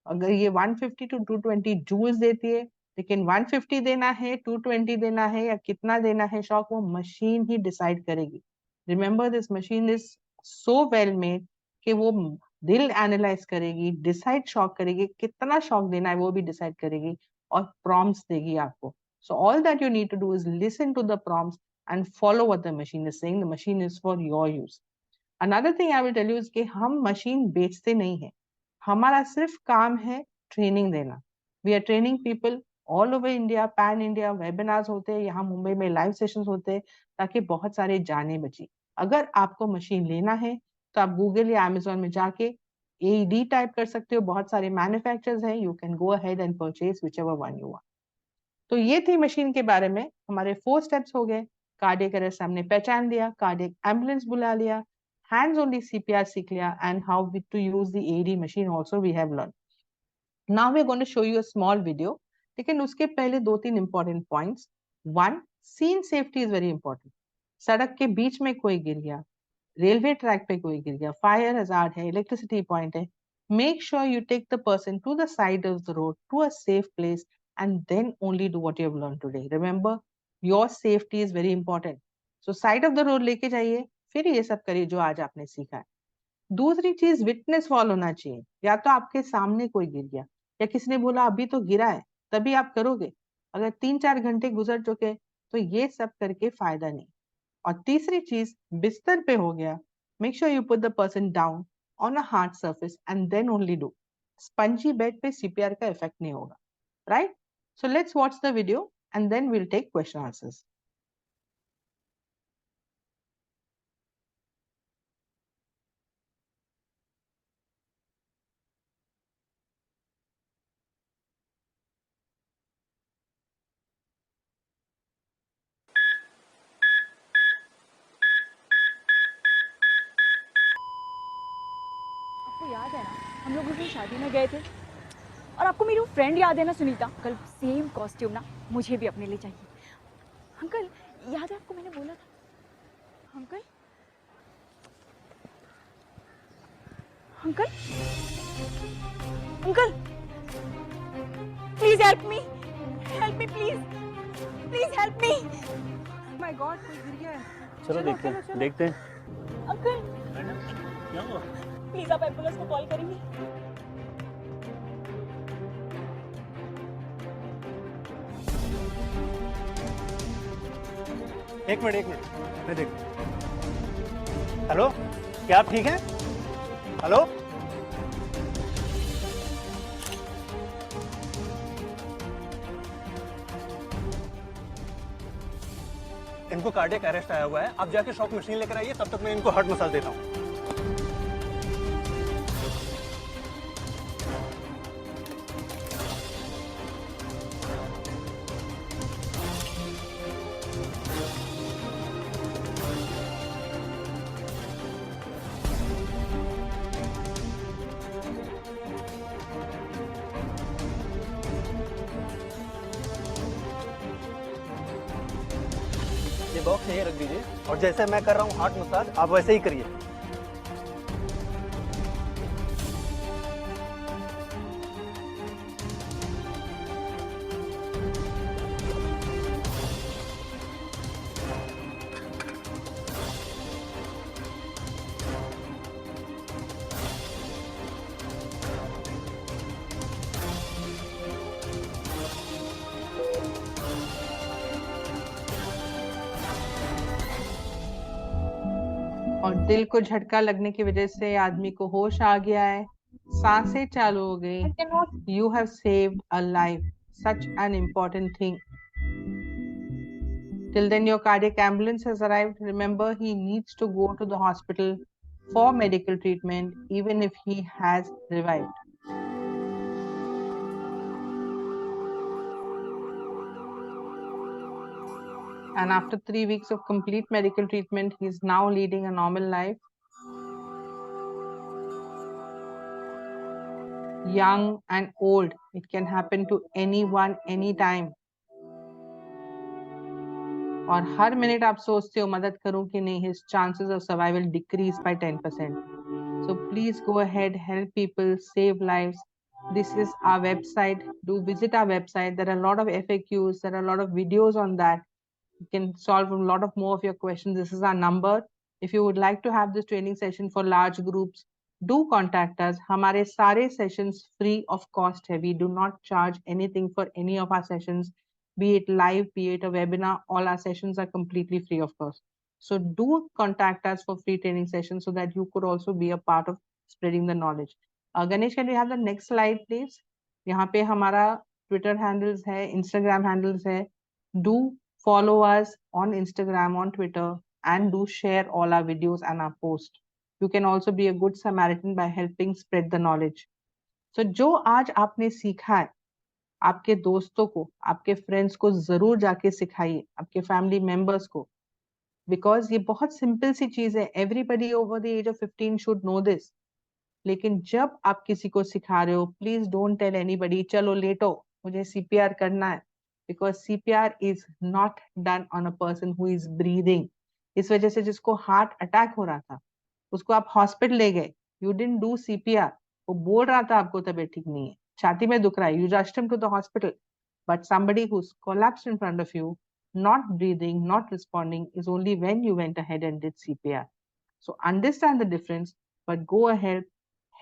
अगर ये 150 to 220 जूल्स देती है, लेकिन 150 देना है, 220 देना है या कितना देना है शॉक, वो मशीन ही डिसाइड करेगी. Remember this machine is so well made कि वो दिल एनालाइज करेगी, डिसाइड शॉक करेगी, कितना शॉक देना है वो भी डिसाइड करेगी और प्रॉम्प्ट्स देगी आपको. So all that you need to do is listen to the prompts and follow what the machine is saying. The machine is for your use. Another thing I will tell you is कि हम machine बेचते नहीं है. हमारा सिर्फ काम है training देना. We are training people all over India, pan India. Webinars होते हैं यहाँ मुंबई में, लाइव सेशंस होते हैं, ताकि बहुत सारे जाने बची. अगर आपको मशीन लेना है तो आप गूगल या अमेजोन में जाके AED टाइप कर सकते हो. बहुत सारे मैन्युफैक्चरर्स हैं. You can go ahead and purchase whichever one you want. तो ये थी मशीन के बारे में. हमारे 4 स्टेप्स हो गए. कार्डियक अरेस्ट हमने पहचान लिया, कार्डियक एम्बुलेंस बुला लिया, hands only CPR सीख लिया, and how to use the AED machine also we have learned. Now we are going to show you a small video. लेकिन उसके पहले 2-3 important points. One, scene safety is very important. सड़क के बीच में कोई गिर गया, रेलवे ट्रैक पे कोई गिर गया, फायर हजार्ड है, इलेक्ट्रिसिटी पॉइंट है, make sure you take the person to the side of the road to a safe place and then only do what you have learned today. Remember, your safety is very important. So side of the road लेके जाइए, फिर ये सब करिए जो आज आपने सीखा है. दूसरी चीज, विटनेस फॉल होना चाहिए. या तो आपके सामने कोई गिर गया या किसी ने बोला अभी तो गिरा है, तभी आप करोगे. अगर 3-4 घंटे गुजर चुके तो ये सब करके फायदा नहीं. और तीसरी चीज, बिस्तर पे हो गया, make sure you put the person down on a hard surface and then only do. Spongy bed पे CPR का इफेक्ट नहीं होगा. Right? So let's watch the video and then we'll take question answers. आपको याद है ना, हम लोग उस दिन शादी में गए थे, और आपको मेरी वो फ्रेंड याद है ना, सुनीता. कल सेम कॉस्ट्यूम ना, मुझे भी अपने लिए चाहिए. अंकल, याद है आपको मैंने बोला था. Uncle, uncle, uncle, please help me please, please help me. My God, कोई गिर गया है. चलो देखते हैं. अंकल, क्या हुआ? प्लीज आप एम्बुलेंस को कॉल करेंगे. एक मिनट मैं देख. हेलो, क्या आप ठीक हैं? हेलो, इनको कार्डियक अरेस्ट आया हुआ है. आप जाके शॉक मशीन लेकर आइए, तब तक मैं इनको हार्ट मसाज देता हूँ. ये बॉक्स यहीं रख दीजिए, और जैसे मैं कर रहा हूँ हार्ट मसाज, आप वैसे ही करिए. और दिल को झटका लगने की वजह से आदमी को होश आ गया है, सांसें चालू हो गई. You have saved a life, such an important thing. Till then your cardiac ambulance has arrived. Remember, he needs to go to the hospital for medical treatment even if he has revived. And after 3 weeks of complete medical treatment, he is now leading a normal life. Young and old, it can happen to anyone, anytime. और हर minute आप सोचते हो मदद करूं कि नहीं, his chances of survival decrease by 10%. So please go ahead, help people, save lives. This is our website. Do visit our website. There are a lot of FAQs. There are a lot of videos on that. You can solve a lot of more of your questions. This is our number. If you would like to have this training session for large groups, do contact us. हमारे सारे sessions free of cost है. We do not charge anything for any of our sessions, be it live, be it a webinar. All our sessions are completely free of cost. So do contact us for free training sessions so that you could also be a part of spreading the knowledge. Ganesh, can we have the next slide, please? यहाँ पे हमारा Twitter handles है, Instagram handles है. Do follow us on Instagram, on Twitter, and do share all our videos and our posts. You can also be a good Samaritan by helping spread the knowledge. So जो आज आपने सीखा है, आपके दोस्तों को, आपके फ्रेंड्स को जरूर जाके सिखाइए, आपके फैमिली मेंबर्स को, बिकॉज ये बहुत सिंपल सी चीज है. Everybody over the age of 15 should know this. लेकिन जब आप किसी को सिखा रहे हो, प्लीज डोंट टेल एनीबडी चलो लेटो मुझे सीपीआर करना है, because CPR is not done on a person who is breathing. इस वजह से जिसको हार्ट अटैक हो रहा था उसको आप हॉस्पिटल ले गए, यू डिडंट डू सीपीआर. वो बोल रहा था आपको तबीयत ठीक नहीं है, छाती में दुख रहा है, you just him to the hospital. But somebody who's collapsed in front of you, not breathing, not responding, is only when you went ahead and did CPR. So understand the difference, but go ahead,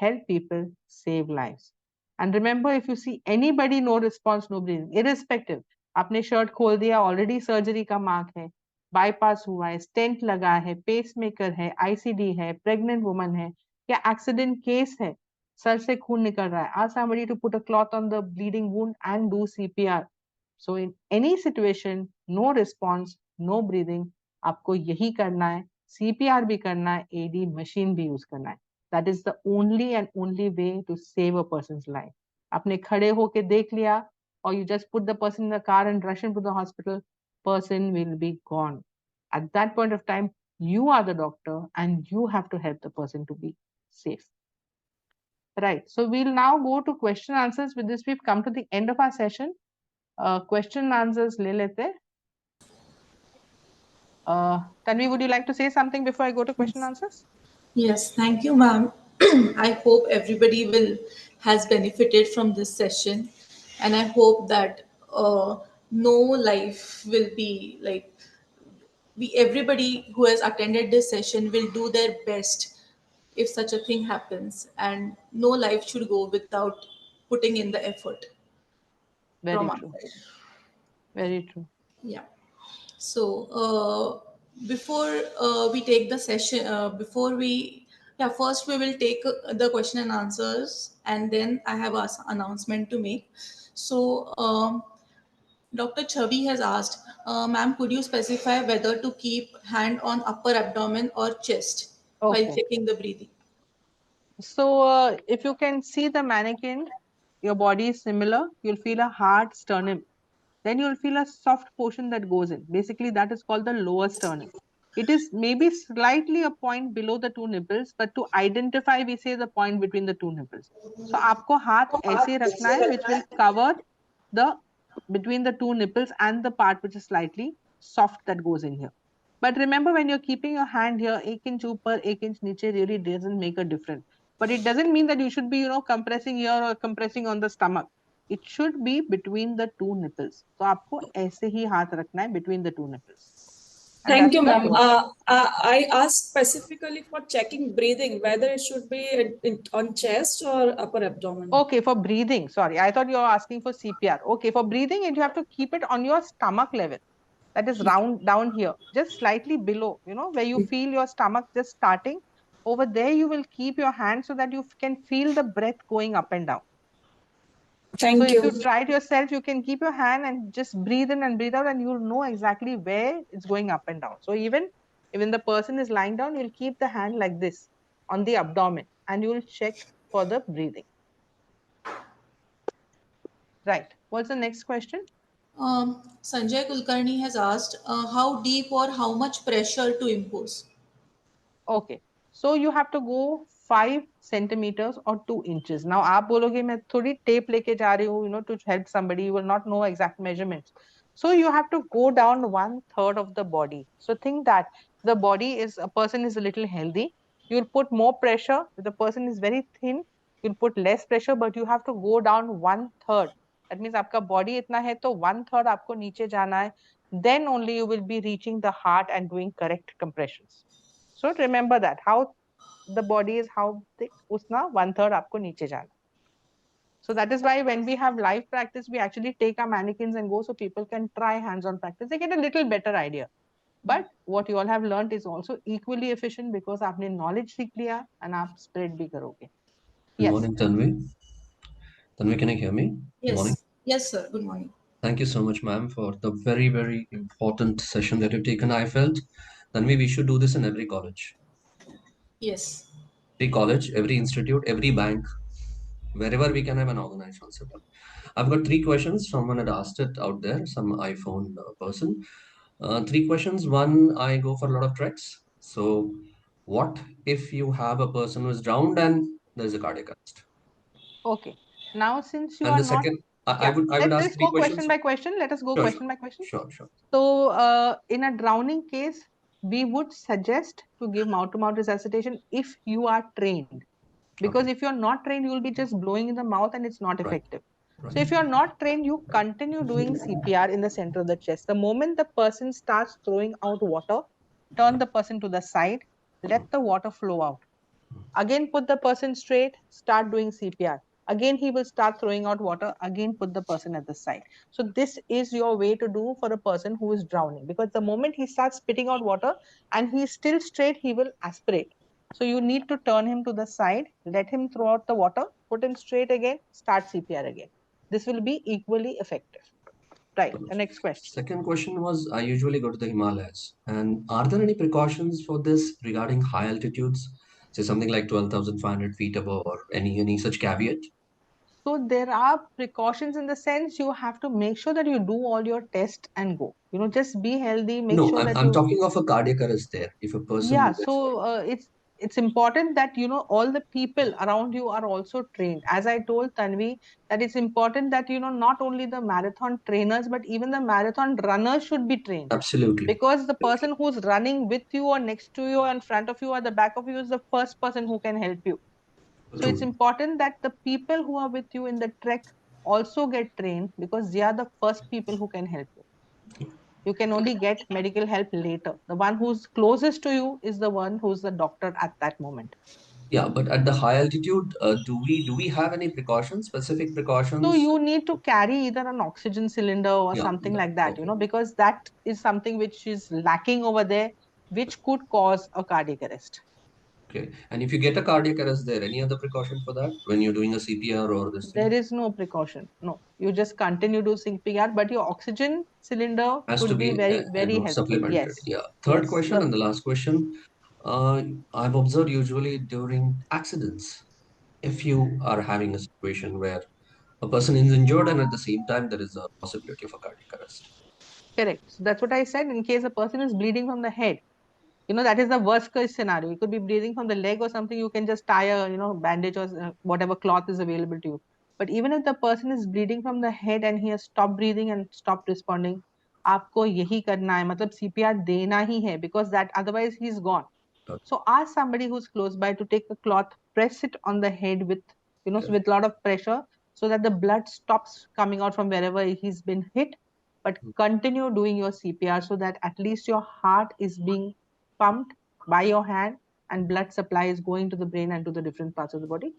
help people, save lives. And remember, if you see anybody no response, no breathing, irrespective, आपने shirt खोल दिया, already surgery का mark है, bypass हुआ है, stent लगा है, pacemaker है, आईसीडी है, प्रेग्नेंट वुमन है, या एक्सीडेंट केस है, सर से खून निकल रहा है, ask somebody to put a cloth on the bleeding wound and do CPR. So in any situation, no response, no breathing, आपको यही करना है, CPR भी करना है, AD machine भी यूज करना है. That is the only and only way to save a person's life. आपने खड़े होके देख लिया, or you just put the person in the car and rush him to the hospital, person will be gone. At that point of time, you are the doctor and you have to help the person to be safe. Right. So we'll now go to question answers. With this, we've come to the end of our session. Question answers le lete. Tanvi, would you like to say something before I go to question answers? Yes, thank you, ma'am. I hope everybody has benefited from this session, and I hope that no life will be like everybody who has attended this session will do their best if such a thing happens, and no life should go without putting in the effort. Very from our true. side. Very true. Yeah. So before we take the session, first we will take the question and answers, and then I have an announcement to make. So Dr. Chavi has asked, ma'am, could you specify whether to keep hand on upper abdomen or chest while Okay. checking the breathing? So if you can see the mannequin, your body is similar. You'll feel a hard sternum. Then you'll feel a soft portion that goes in. Basically, that is called the lower sternum. It is maybe slightly a point below the two nipples, but to identify, we say the point between the two nipples. So आपको हाथ ऐसे रखना है, which will cover the between the two nipples and the part which is slightly soft that goes in here. But remember, when you're keeping your hand here, 1 inch upar, 1 inch niche really doesn't make a difference. But it doesn't mean that you should be, compressing here or compressing on the stomach. It should be between the two nipples. So आपको ऐसे ही हाथ रखना है between the two nipples. And Thank that's you, the ma'am. process. I asked specifically for checking breathing, whether it should be on chest or upper abdomen. Okay, for breathing. Sorry, I thought you were asking for CPR. Okay, for breathing, you have to keep it on your stomach level. that is round down here, just slightly below, where you feel your stomach just starting. Over there, you will keep your hand so that you can feel the breath going up and down. Thank So you. if you try it yourself, you can keep your hand and just breathe in and breathe out, and you'll know exactly where it's going up and down. So even the person is lying down, you'll keep the hand like this on the abdomen, and you'll check for the breathing. Right. What's the next question? Sanjay Kulkarni has asked how deep or how much pressure to impose. Okay. So you have to go 5 centimeters or 2 inches. Now आप बोलोगे मैं थोड़ी tape लेके जा रही हूँ, to help somebody, you will not know exact measurements. So you have to go down 1/3 of the body. So think that the body is, a person is a little healthy. You'll put more pressure. If the person is very thin, you'll put less pressure, but you have to go down 1/3. That means आपका body इतना है तो 1/3 आपको नीचे जाना है. Then only you will be reaching the heart and doing correct compressions. So remember that how the body is, how thick, usna 1/3 आपको नीचे जाना. So that is why when we have live practice, we actually take our mannequins and go so people can try hands-on practice. They get a little better idea. But what you all have learned is also equally efficient because आपने knowledge सीख लिया and आप spread भी करोगे. Good Yes. morning, Tanvi. Tanvi, can you hear me? Yes. Good morning. Yes, sir. Good morning. Thank you so much, ma'am, for the very, very important session that you've taken. I felt, Tanvi, we should do this in every college. Yes. Every college, every institute, every bank, wherever we can have an organizational setup. I've got 3 questions. Someone had asked it out there, some iPhone person. 3 questions. One, I go for a lot of treks. So what if you have a person who is drowned and there's a cardiac arrest? Okay. Now since you And are the not, second, I would let's ask 3 go questions. question by question. Let us go Sure, question by question. Sure, sure. So in a drowning case, we would suggest to give mouth-to-mouth resuscitation if you are trained. Because Okay. if you're not trained, you will be just blowing in the mouth and it's not Right. effective. Right. So if you're not trained, you continue doing CPR in the center of the chest. The moment the person starts throwing out water, turn the person to the side, let the water flow out. Again, put the person straight, start doing CPR. Again, he will start throwing out water. Again, put the person at the side. So this is your way to do for a person who is drowning, because the moment he starts spitting out water and he is still straight, he will aspirate. So you need to turn him to the side, let him throw out the water, put him straight again, start CPR again. This will be equally effective. Right, the next question. Second question was, I usually go to the Himalayas. And are there any precautions for this regarding high altitudes? Say something like 12,500 feet above, or any such caveat? So there are precautions in the sense you have to make sure that you do all your tests and go. Just be healthy, make No, sure that I'm you. talking of a cardiac arrest there. If a person Yeah, gets so it's important that all the people around you are also trained. As I told Tanvi, that it's important that not only the marathon trainers but even the marathon runners should be trained. Absolutely. Because the person who's running with you or next to you or in front of you or the back of you is the first person who can help you. So it's important that the people who are with you in the trek also get trained, because they are the first people who can help you. You can only get medical help later. The one who's closest to you is the one who's the doctor at that moment. Yeah, but at the high altitude, do we have any precautions, specific precautions? So you need to carry either an oxygen cylinder or Yeah, something like that, because that is something which is lacking over there, which could cause a cardiac arrest. Okay. And if you get a cardiac arrest there, any other precaution for that when you're doing a CPR or this thing? There is no precaution. No, you just continue to CPR, but your oxygen cylinder Has could to be be very, very helpful. supplemented. Yes. Yeah. Third Yes. question and the last question. I've observed usually during accidents, if you are having a situation where a person is injured and at the same time there is a possibility of a cardiac arrest. Correct. So that's what I said. In case a person is bleeding from the head, that is the worst case scenario. You could be bleeding from the leg or something. You can just tie a, bandage or whatever cloth is available to you. But even if the person is bleeding from the head and he has stopped breathing and stopped responding, आपको यही करना है, मतलब CPR देना ही है, because that otherwise he's gone. So ask somebody who's close by to take a cloth, press it on the head with, with a lot of pressure, so that the blood stops coming out from wherever he's been hit. But continue doing your CPR so that at least your heart is being pumped by your hand and blood supply is going to the brain and to the different parts of the body.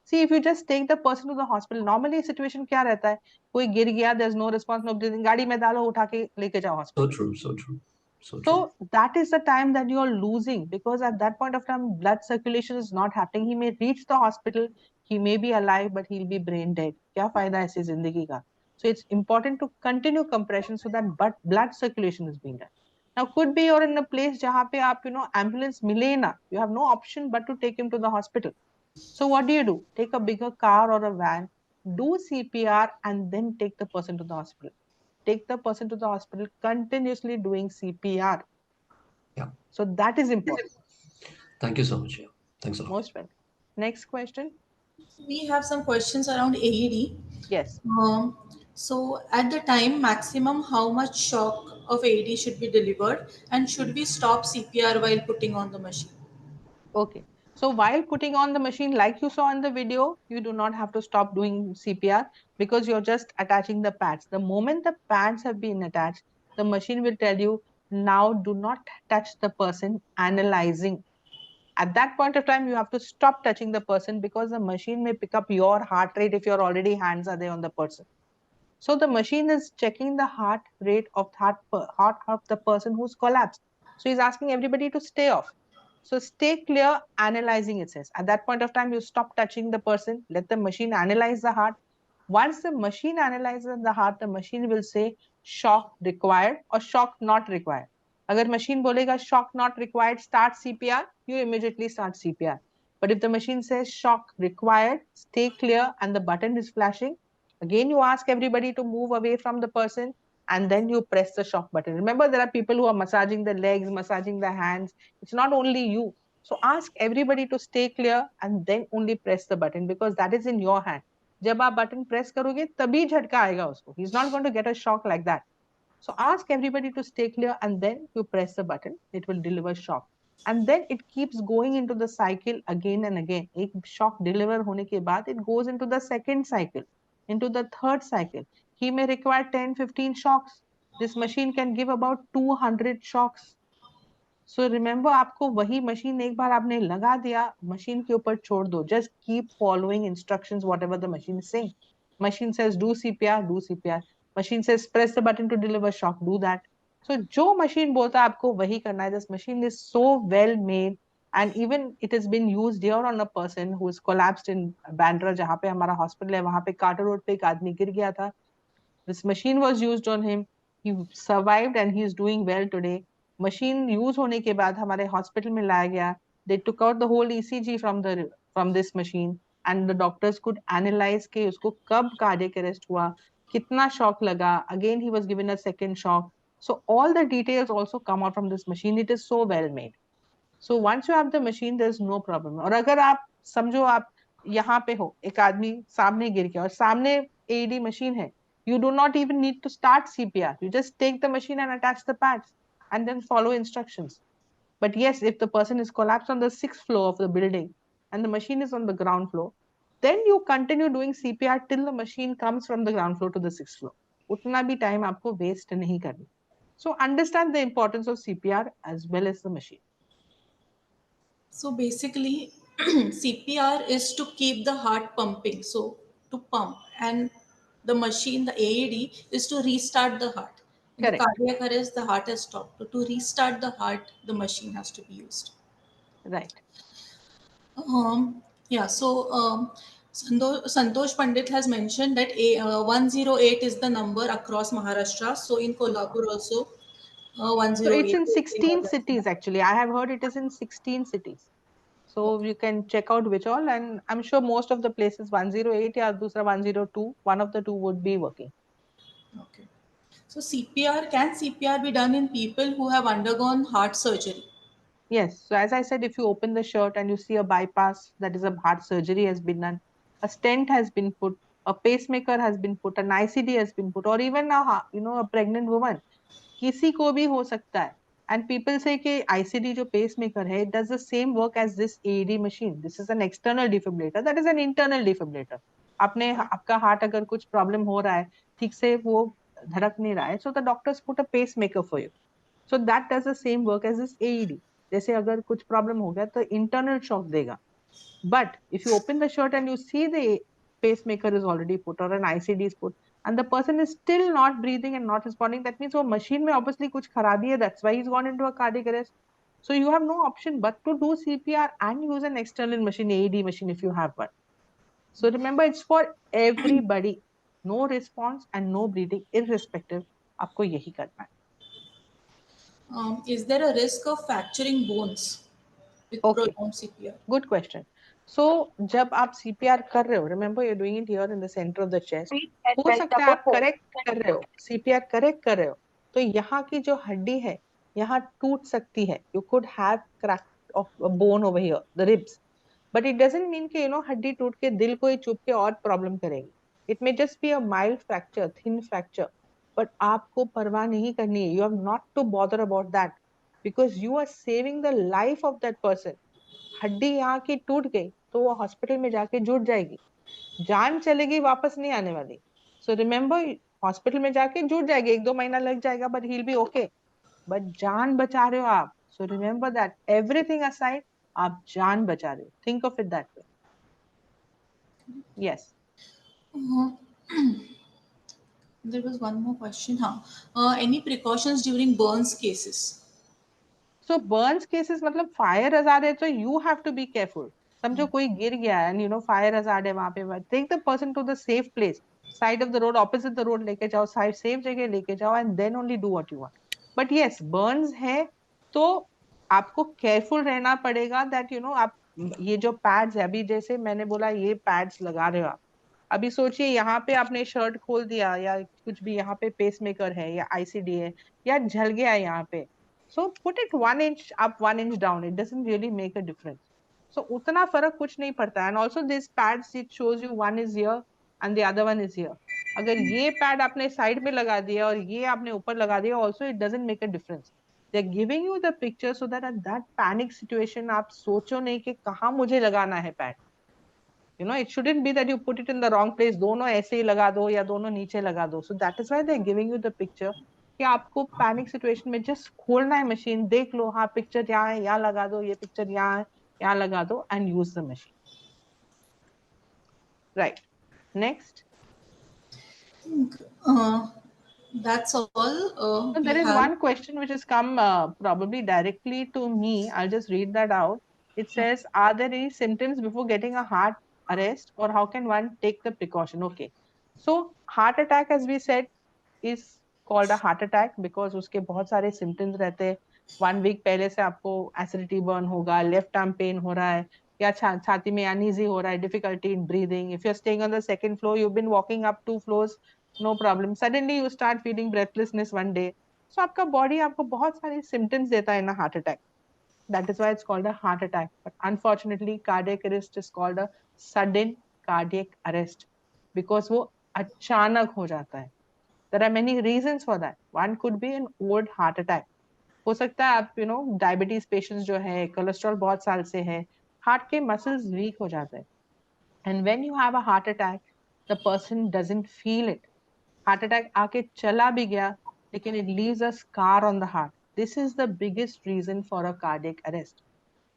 See, if you just take the person to the hospital, normally situation क्या रहता है, कोई गिर गया, there's no response, no breathing, गाड़ी में डालो, उठा के लेके जाओ hospital. So true, so true, so true. So that is the time that you are losing, because at that point of time, blood circulation is not happening. He may reach the hospital, he may be alive, but he'll be brain dead. क्या फायदा ऐसी जिंदगी का? So it's important to continue compression so that blood circulation is being done. Now, could be you're in a place जहाँ पे आप, ambulance मिले ना, you have no option but to take him to the hospital. So what do? Take a bigger car or a van, do CPR, and then take the person to the hospital. Take the person to the hospital, continuously doing CPR. Yeah. So that is important. Thank you so much. Yeah. Thanks a lot. Most welcome. Next question. We have some questions around AED. Yes. So at the time, maximum how much shock of AED should be delivered, and should we stop CPR while putting on the machine? Okay. So while putting on the machine, like you saw in the video, you do not have to stop doing CPR because you're just attaching the pads. The moment the pads have been attached, the machine will tell you, now do not touch the person, analyzing. At that point of time, you have to stop touching the person because the machine may pick up your heart rate if your already hands are there on the person. So the machine is checking the heart rate of heart of the person who's collapsed. So he's asking everybody to stay off. So stay clear, analyzing, it says. At that point of time, you stop touching the person, let the machine analyze the heart. Once the machine analyzes the heart, the machine will say shock required or shock not required. Agar machine bolega shock not required, start CPR, you immediately start CPR. But if the machine says shock required, stay clear, and the button is flashing, again you ask everybody to move away from the person, and then you press the shock button. Remember, there are people who are massaging the legs, massaging the hands. It's not only you. So ask everybody to stay clear and then only press the button, because that is in your hand. जब आप button press करोगे तभी झटका आएगा उसको. He's not going to get a shock like that. So ask everybody to stay clear and then you press the button. It will deliver shock. And then it keeps going into the cycle again and again. एक shock deliver होने के बाद it goes into the second cycle, into the third cycle. He may require 10-15 shocks. This machine can give about 200 shocks. So remember, आपको वही machine एक बार आपने लगा दिया, machine के ऊपर छोड़ दो. Just keep following instructions, whatever the machine is saying. Machine says do CPR, do CPR. Machine says press the button to deliver shock, do that. So जो machine बोलता है आपको वही करना है. This machine is so well made, and even it has been used here on a person who is collapsed in Bandra, जहाँ पे हमारा hospital है, वहाँ पे Carter Road पे एक आदमी गिर गया था. This machine was used on him. He survived and he is doing well today. Machine use होने के बाद हमारे hospital में लाया गया. They took out the whole ECG from this machine, and the doctors could analyze के उसको कब cardiac arrest हुआ, कितना shock लगा. Again he was given a second shock. So all the details also come out from this machine. It is so well made. So once you have the machine, there is no problem. और अगर आप समझो आप यहाँ पे हो, एक आदमी सामने गिर गया और सामने AED machine है, you do not even need to start CPR. You just take the machine and attach the pads and then follow instructions. But yes, if the person is collapsed on the 6th floor of the building and the machine is on the ground floor, then you continue doing CPR till the machine comes from the ground floor to the 6th floor. उतना भी time आपको waste नहीं करना. So understand the importance of CPR as well as the machine. So basically, CPR is to keep the heart pumping, so to pump, and the machine, the AED, is to restart the heart. In the Correct. cardiac arrest, the heart has stopped. So to restart the heart, the machine has to be used. Right. Yeah, so Santosh Pandit has mentioned that 108 is the number across Maharashtra. So in Kolhapur also, 108. So it's in 16 cities actually. I have heard it is in 16 cities. So you can check out which all, and I'm sure most of the places 108 or दूसरा 102, one of the two would be working. Okay. So can CPR be done in people who have undergone heart surgery? Yes. So as I said, if you open the shirt and you see a bypass, that is a heart surgery has been done, a stent has been put, a pacemaker has been put, an ICD has been put, or even a pregnant woman. किसी को भी हो सकता है. And people say कि ICD जो pacemaker है, it does the same work as this AED machine. This is an external defibrillator. That is an internal defibrillator. आपका heart अगर कुछ problem हो रहा है, ठीक से वो धड़क नहीं रहा है, so the doctors put a pacemaker for you. So that does the same work as this AED. जैसे अगर कुछ प्रॉब्लम हो गया तो इंटरनल शॉक देगा. But if you open the shirt and you see the pacemaker is already put or an ICD is put and the person is still not breathing and not responding, that means वो machine में obviously कुछ खराबी है. That's why he's gone into a cardiac arrest. So you have no option but to do CPR and use an external machine, AED machine if you have one. So remember, it's for everybody. No response and no breathing, irrespective. आपको यही करना है. Is there a risk of fracturing bones with Okay. prolonged CPR? Good question. So जब आप CPR कर रहे हो, remember you're doing it here in the center of the chest. हो सकता है आप करेक्ट कर रहे हो, CPR करेक्ट कर रहे हो, तो यहाँ की जो हड्डी है यहाँ टूट सकती है. You could have crack of a bone over here, the ribs. But it doesn't mean कि हड्डी टूट के दिल को ही चुभ के और प्रॉब्लम करेगी. It may just be a mild fracture, thin fracture. But आपको परवाह नहीं करनी है. You have not to bother about that because you are saving the life of that person. हड्डी यहाँ की टूट गई तो वो हॉस्पिटल में जाके जुट जाएगी. जान चलेगी, वापस नहीं आने वाली. सो रिमेम्बर, हॉस्पिटल में जाके जुट जाएगी, 1-2 महीना लग जाएगा, but he will be okay. But जान बचा रहे हो आप. So remember that everything aside, आप जान बचा रहे हो. Think of it that way. Yes. There was one more question. Any precautions during burns cases? So burns cases मतलब फायर हजार्ड है तो you have to be careful. समझो कोई गिर गया है फायर हजार्ड है वहां पे, take the person to the safe place, side of the road, opposite the road लेके जाओ, safe जगह लेके जाओ and then only do what you want. But yes, burns है तो आपको careful रहना पड़ेगा that आप ये जो pads है, अभी जैसे मैंने बोला ये pads लगा रहे हो आप. अभी सोचिए यहाँ पे आपने शर्ट खोल दिया या कुछ भी, यहाँ पे पेसमेकर है या आईसीडी है या जल गया है यहाँ पे. So put it 1 inch up, 1 inch down. It doesn't really make a difference. So उतना फर्क कुछ नहीं पड़ता है. And also this pads, it shows you one is here and the other one is here. अगर ये पैड आपने side में लगा दिया और ये आपने ऊपर लगा दिया, also it doesn't make a difference. They're giving you the picture so that at that panic situation आप सोचो नहीं कि कहाँ मुझे लगाना है pad. It shouldn't be that you put it in the wrong place. दोनों ऐसे ही लगा दो या दोनों नीचे लगा दो. So that is why they're giving you the picture. कि आपको पैनिक सिचुएशन में जस्ट खोलना है मशीन, देख लो हाँ पिक्चर यहाँ है, यहाँ लगा दो, ये पिक्चर यहाँ है, यहाँ लगा दो and use the machine. Right. Next. That's all. So there is one question which has come probably directly to me. I'll just read that out. It says, are there any symptoms before getting a heart arrest or how can one take the precaution? Okay. So heart attack, as we said, is called a heart attack because उसके बहुत सारे symptoms रहते हैं. 1 week पहले से आपको acidity burn होगा, left arm pain हो रहा है या छाती में uneasy हो रहा है, difficulty in breathing. If you're staying on the second floor, you've been walking up 2 floors, no problem. Suddenly you start feeling breathlessness one day. So आपका body आपको बहुत सारे symptoms देता है in a heart attack. That is why it's called a heart attack. But unfortunately, cardiac arrest is called a sudden cardiac arrest because वो अचानक हो जाता है. There are many reasons for that. One could be an old heart attack. हो सकता है आप diabetes patients जो है, cholesterol बहुत साल से है, heart के muscles weak हो जाते हैं. And when you have a heart attack, the person doesn't feel it. Heart attack आके चला भी गया, लेकिन it leaves a scar on the heart. This is the biggest reason for a cardiac arrest.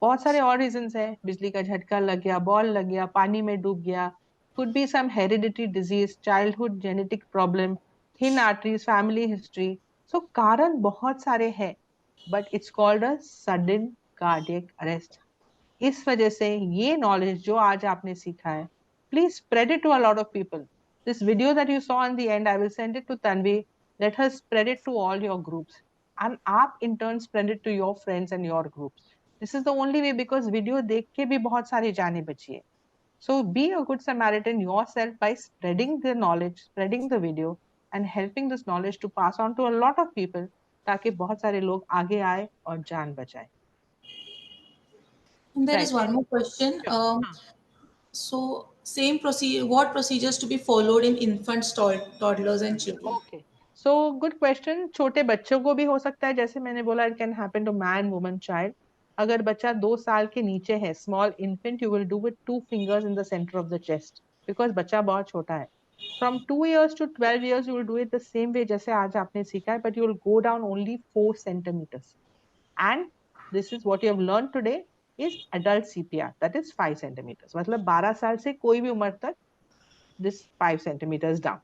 बहुत सारे और reasons है, बिजली का झटका लग गया, बॉल लग गया, पानी में डूब गया, could be some hereditary disease, childhood genetic problem, thin arteries, family history. So कारण बहुत सारे हैं, but it's called a sudden cardiac arrest. इस वजह से ये knowledge जो आज आपने सीखा है, please spread it to a lot of people. This video that you saw in the end, I will send it to Tanvi. Let her spread it to all your groups. And आप in turn spread it to your friends and your groups. This is the only way because video देख के भी बहुत सारी जानें बची है. So be a good Samaritan yourself by spreading the knowledge, spreading the video and helping this knowledge to pass on to a lot of people ताकि बहुत सारे लोग आगे आए और जान बचाए. And there is one more question. So same procedure, what procedures to be followed in infants, toddlers and children? Okay. So good question. छोटे बच्चों को भी हो सकता है, जैसे मैंने बोला it can happen to man, woman, child. अगर बच्चा 2 साल के नीचे है, small infant, you will do with 2 fingers in the center of the chest because बच्चा बहुत छोटा है. From 2 years to 12 years, you will do it the same way जैसे आज आपने सीखा है, but you will go down only 4 centimeters. And this is what you have learned today is adult CPR, that is 5 centimeters. मतलब 12 साल से कोई भी उम्र तक this 5 centimeters down.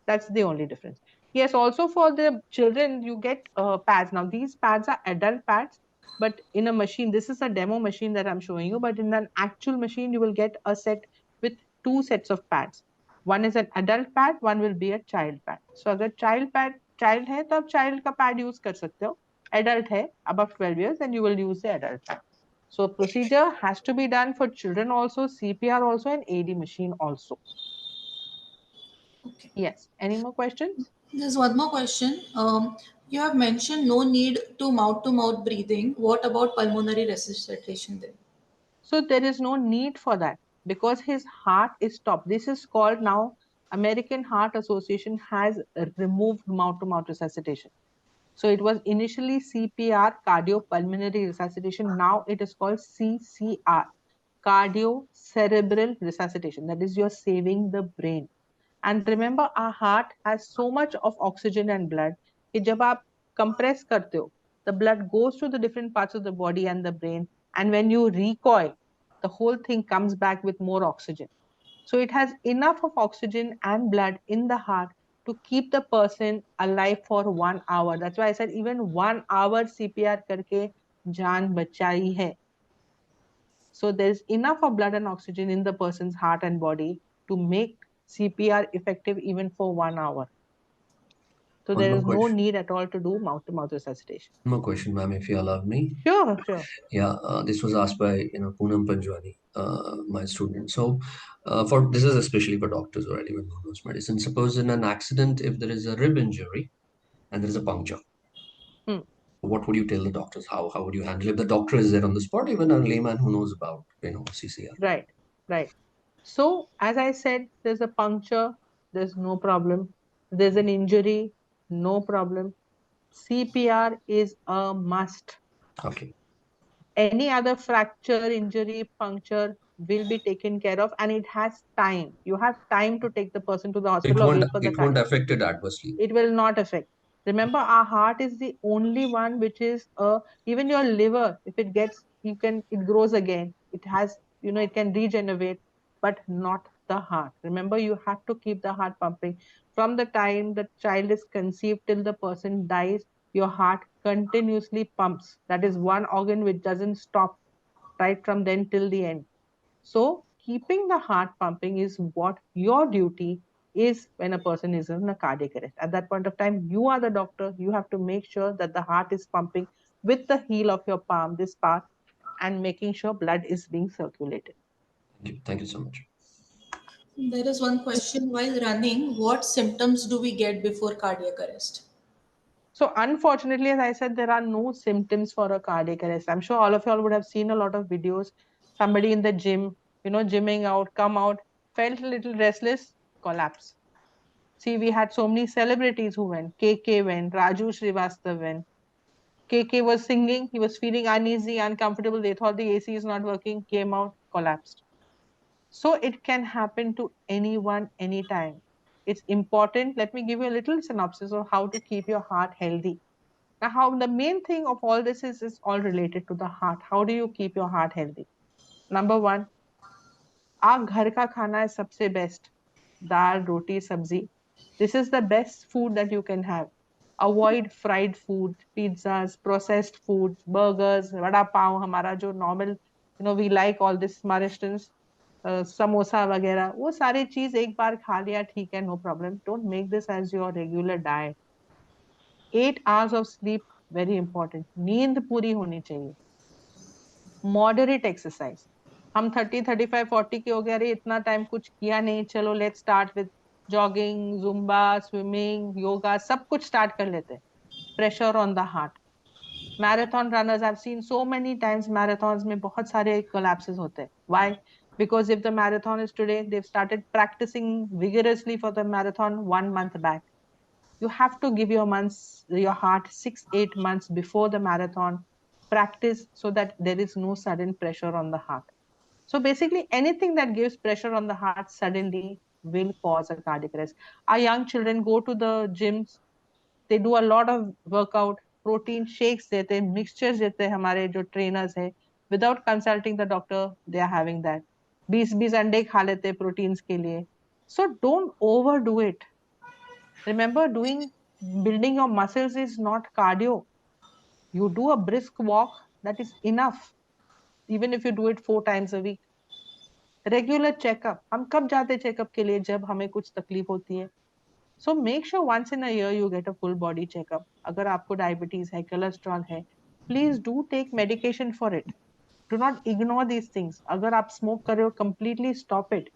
That's the only difference. Yes, also for the children, you get pads. Now, these pads are adult pads, but in a machine, this is a demo machine that I'm showing you, but in an actual machine, you will get a set with 2 sets of pads. One is an adult pad, one will be a child pad. So, अगर child है, तो आप child का pad use कर सकते हो. Adult है, above 12 years, then you will use the adult pad. So, procedure has to be done for children also, CPR also, and AD machine also. Okay. Yes. Any more questions? There's one more question. You have mentioned no need to mouth breathing. What about pulmonary resuscitation then? So there is no need for that because his heart is stopped. This is called now American Heart Association has removed mouth-to-mouth resuscitation. So it was initially CPR, cardiopulmonary resuscitation. Now it is called CCR, cardio-cerebral resuscitation. That is, you're saving the brain. And remember, our heart has so much of oxygen and blood कि जब आप compress करते हो, the blood goes to the different parts of the body and the brain. And when you recoil, the whole thing comes back with more oxygen. So it has enough of oxygen and blood in the heart to keep the person alive for 1 hour. That's why I said even 1 hour CPR करके जान बचाई है. So there's enough of blood and oxygen in the person's heart and body to make CPR effective even for 1 hour. So One there more is no question. need at all to do mouth-to-mouth resuscitation. One more question, ma'am, if you allow me. Sure, sure. Yeah, this was asked by Poonam Panjwani, my student. So, for this is especially for doctors or anyone who knows medicine. Suppose in an accident, if there is a rib injury and there is a puncture, what would you tell the doctors? How would you handle if the doctor is there on the spot, even a layman who knows about CCR? Right, right. So as I said, there's a puncture, there's no problem. There's an injury, no problem. CPR is a must. Okay. Any other fracture, injury, puncture will be taken care of, and it has time. You have time to take the person to the hospital or wait for the It won't cardiac. affect it adversely. It will not affect. Remember, our heart is the only one which is even your liver, if it gets, it grows again. It has, it can regenerate, but not the heart. Remember, you have to keep the heart pumping. From the time the child is conceived till the person dies, your heart continuously pumps. That is one organ which doesn't stop right from then till the end. So keeping the heart pumping is what your duty is when a person is in a cardiac arrest. At that point of time, you are the doctor. You have to make sure that the heart is pumping with the heel of your palm, this part, and making sure blood is being circulated. Thank you so much. There is one question while running. What symptoms do we get before cardiac arrest? So unfortunately, as I said, there are no symptoms for a cardiac arrest. I'm sure all of y'all would have seen a lot of videos. Somebody in the gym, gymming out, come out, felt a little restless, collapse. See, we had so many celebrities who went. KK went, Raju Srivastav went. KK was singing, he was feeling uneasy, uncomfortable. They thought the AC is not working, came out, collapsed. So it can happen to anyone, anytime. It's important. Let me give you a little synopsis of how to keep your heart healthy. Now, how the main thing of all this is all related to the heart. How do you keep your heart healthy? Number one, our ghar ka khana is sabse best. Dal, roti, sabzi. This is the best food that you can have. Avoid fried food, pizzas, processed foods, burgers, vada pav, hamara jo normal, we like all this Maharashtrians, samosa वगैरह, वो सारी चीज एक बार खा लिया ठीक है, no problem. Don't make this as your regular diet. 8 hours of sleep, very important. नींद पूरी होनी चाहिए. Moderate exercise. हम 30, 35, 40 के हो गए, अरे इतना टाइम कुछ किया नहीं, चलो let's start with jogging, zumba, swimming, yoga, सब कुछ start कर लेते हैं. Pressure on the heart. Marathon runners, I've seen so many times marathons में बहुत सारे collapses होते हैं. Why? Because if the marathon is today, they've started practicing vigorously for the marathon 1 month back. You have to give your heart 6-8 months before the marathon. Practice so that there is no sudden pressure on the heart. So basically, anything that gives pressure on the heart suddenly will cause a cardiac arrest. Our young children go to the gyms. They do a lot of workout. Protein shakes देते हैं, mixtures देते हैं हमारे जो trainers है, without consulting the doctor they are having that. 20-20 अंडे खा लेते हैं प्रोटीन्स के लिए. So don't overdo it. Remember, doing building your muscles is not cardio. You do a brisk walk, that is enough, even if you do it 4 times a week. Regular checkup. हम कब जाते checkup के लिए? जब हमें कुछ तकलीफ होती है. So make sure once in a year you get a full body checkup. अगर आपको डायबिटीज है, कोलेस्ट्रॉल है, please do take medication for it. Do not ignore these things. अगर आप स्मोक कर रहे हो, completely stop it.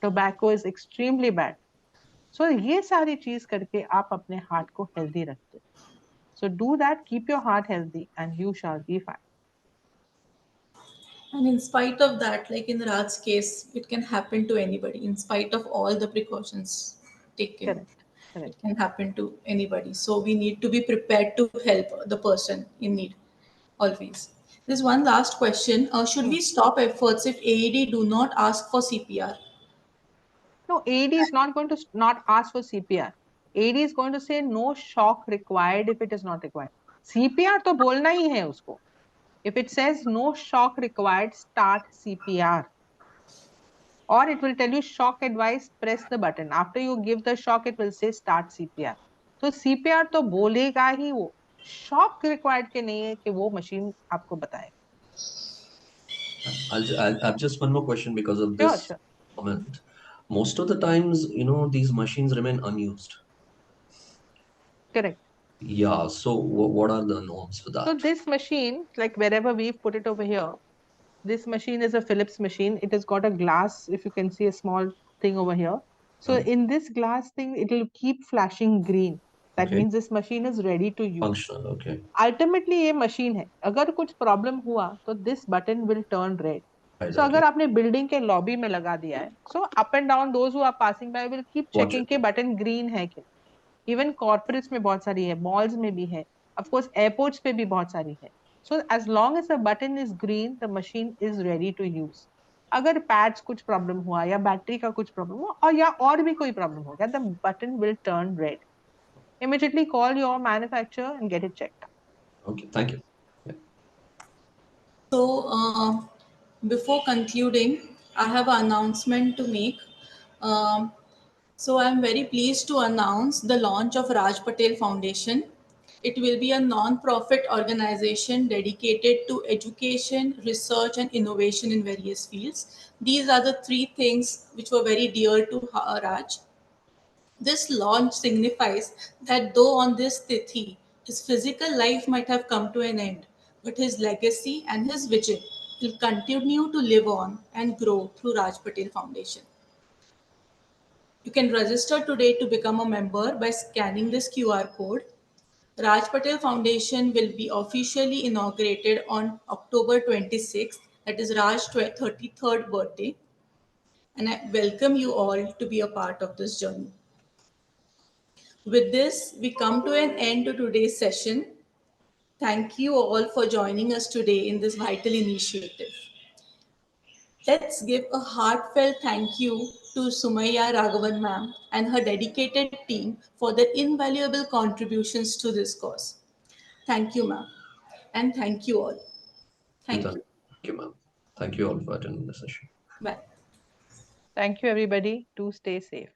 Tobacco is extremely bad. So ये सारी चीज करके आप अपने हार्ट को हेल्दी रखते हो. So do that, keep your heart healthy, and you shall be fine. And in spite of that, like in Raj's case, it can happen to anybody. In spite of all the precautions taken, Correct. Correct. it can happen to anybody. So we need to be prepared to help the person in need always. There's one last question. Should we stop efforts if AED do not ask for CPR? No, AED is not going to not ask for CPR. AED is going to say no shock required if it is not required. CPR तो बोलना ही है उसको. If it says no shock required, start CPR. Or it will tell you shock advice, press the button. After you give the shock, it will say start CPR. तो CPR तो बोलेगा ही वो. Shock required के नहीं है कि वो machine आपको बताए. I've just one more question because of Sure, this sure. comment. Most of the times, these machines remain unused. Correct. Yeah. So what are the norms for So that? this machine, like wherever we've put it over here, this machine is a Philips machine. It has got a glass, if you can see a small thing over here. So in this glass thing, it will keep flashing green. That Okay. means this machine is ready to use. Functional. Okay. Ultimately ये machine है. अगर कुछ problem हुआ तो this button will turn red. Right, So okay. अगर आपने building के lobby में लगा दिया है, so up and down those who are passing by will keep Watch checking it. के button green है क्या. Even corporates में बहुत सारी है, malls में भी है, of course airports पे भी बहुत सारी है. So as long as the button is green, the machine is ready to use. अगर pads कुछ problem हुआ या battery का कुछ problem हुआ या और भी कोई problem हो गया, the button will turn red. Immediately call your manufacturer and get it checked. Okay. Thank you. Yeah. So before concluding, I have an announcement to make. So I'm very pleased to announce the launch of Raj Patel Foundation. It will be a non-profit organization dedicated to education, research, and innovation in various fields. These are the 3 things which were very dear to Raj. This launch signifies that though on this Tithi, his physical life might have come to an end, but his legacy and his vision will continue to live on and grow through Raj Patel Foundation. You can register today to become a member by scanning this QR code. Raj Patel Foundation will be officially inaugurated on October 26th, that is Raj's 33rd birthday, and I welcome you all to be a part of this journey. With this, we come to an end to today's session. Thank you all for joining us today in this vital initiative. Let's give a heartfelt thank you to Sumaya Raghavan ma'am and her dedicated team for their invaluable contributions to this cause. Thank you, ma'am. And thank you all. Thank you. Thank you, ma'am. Thank you all for attending the session. Bye. Thank you, everybody. Do stay safe.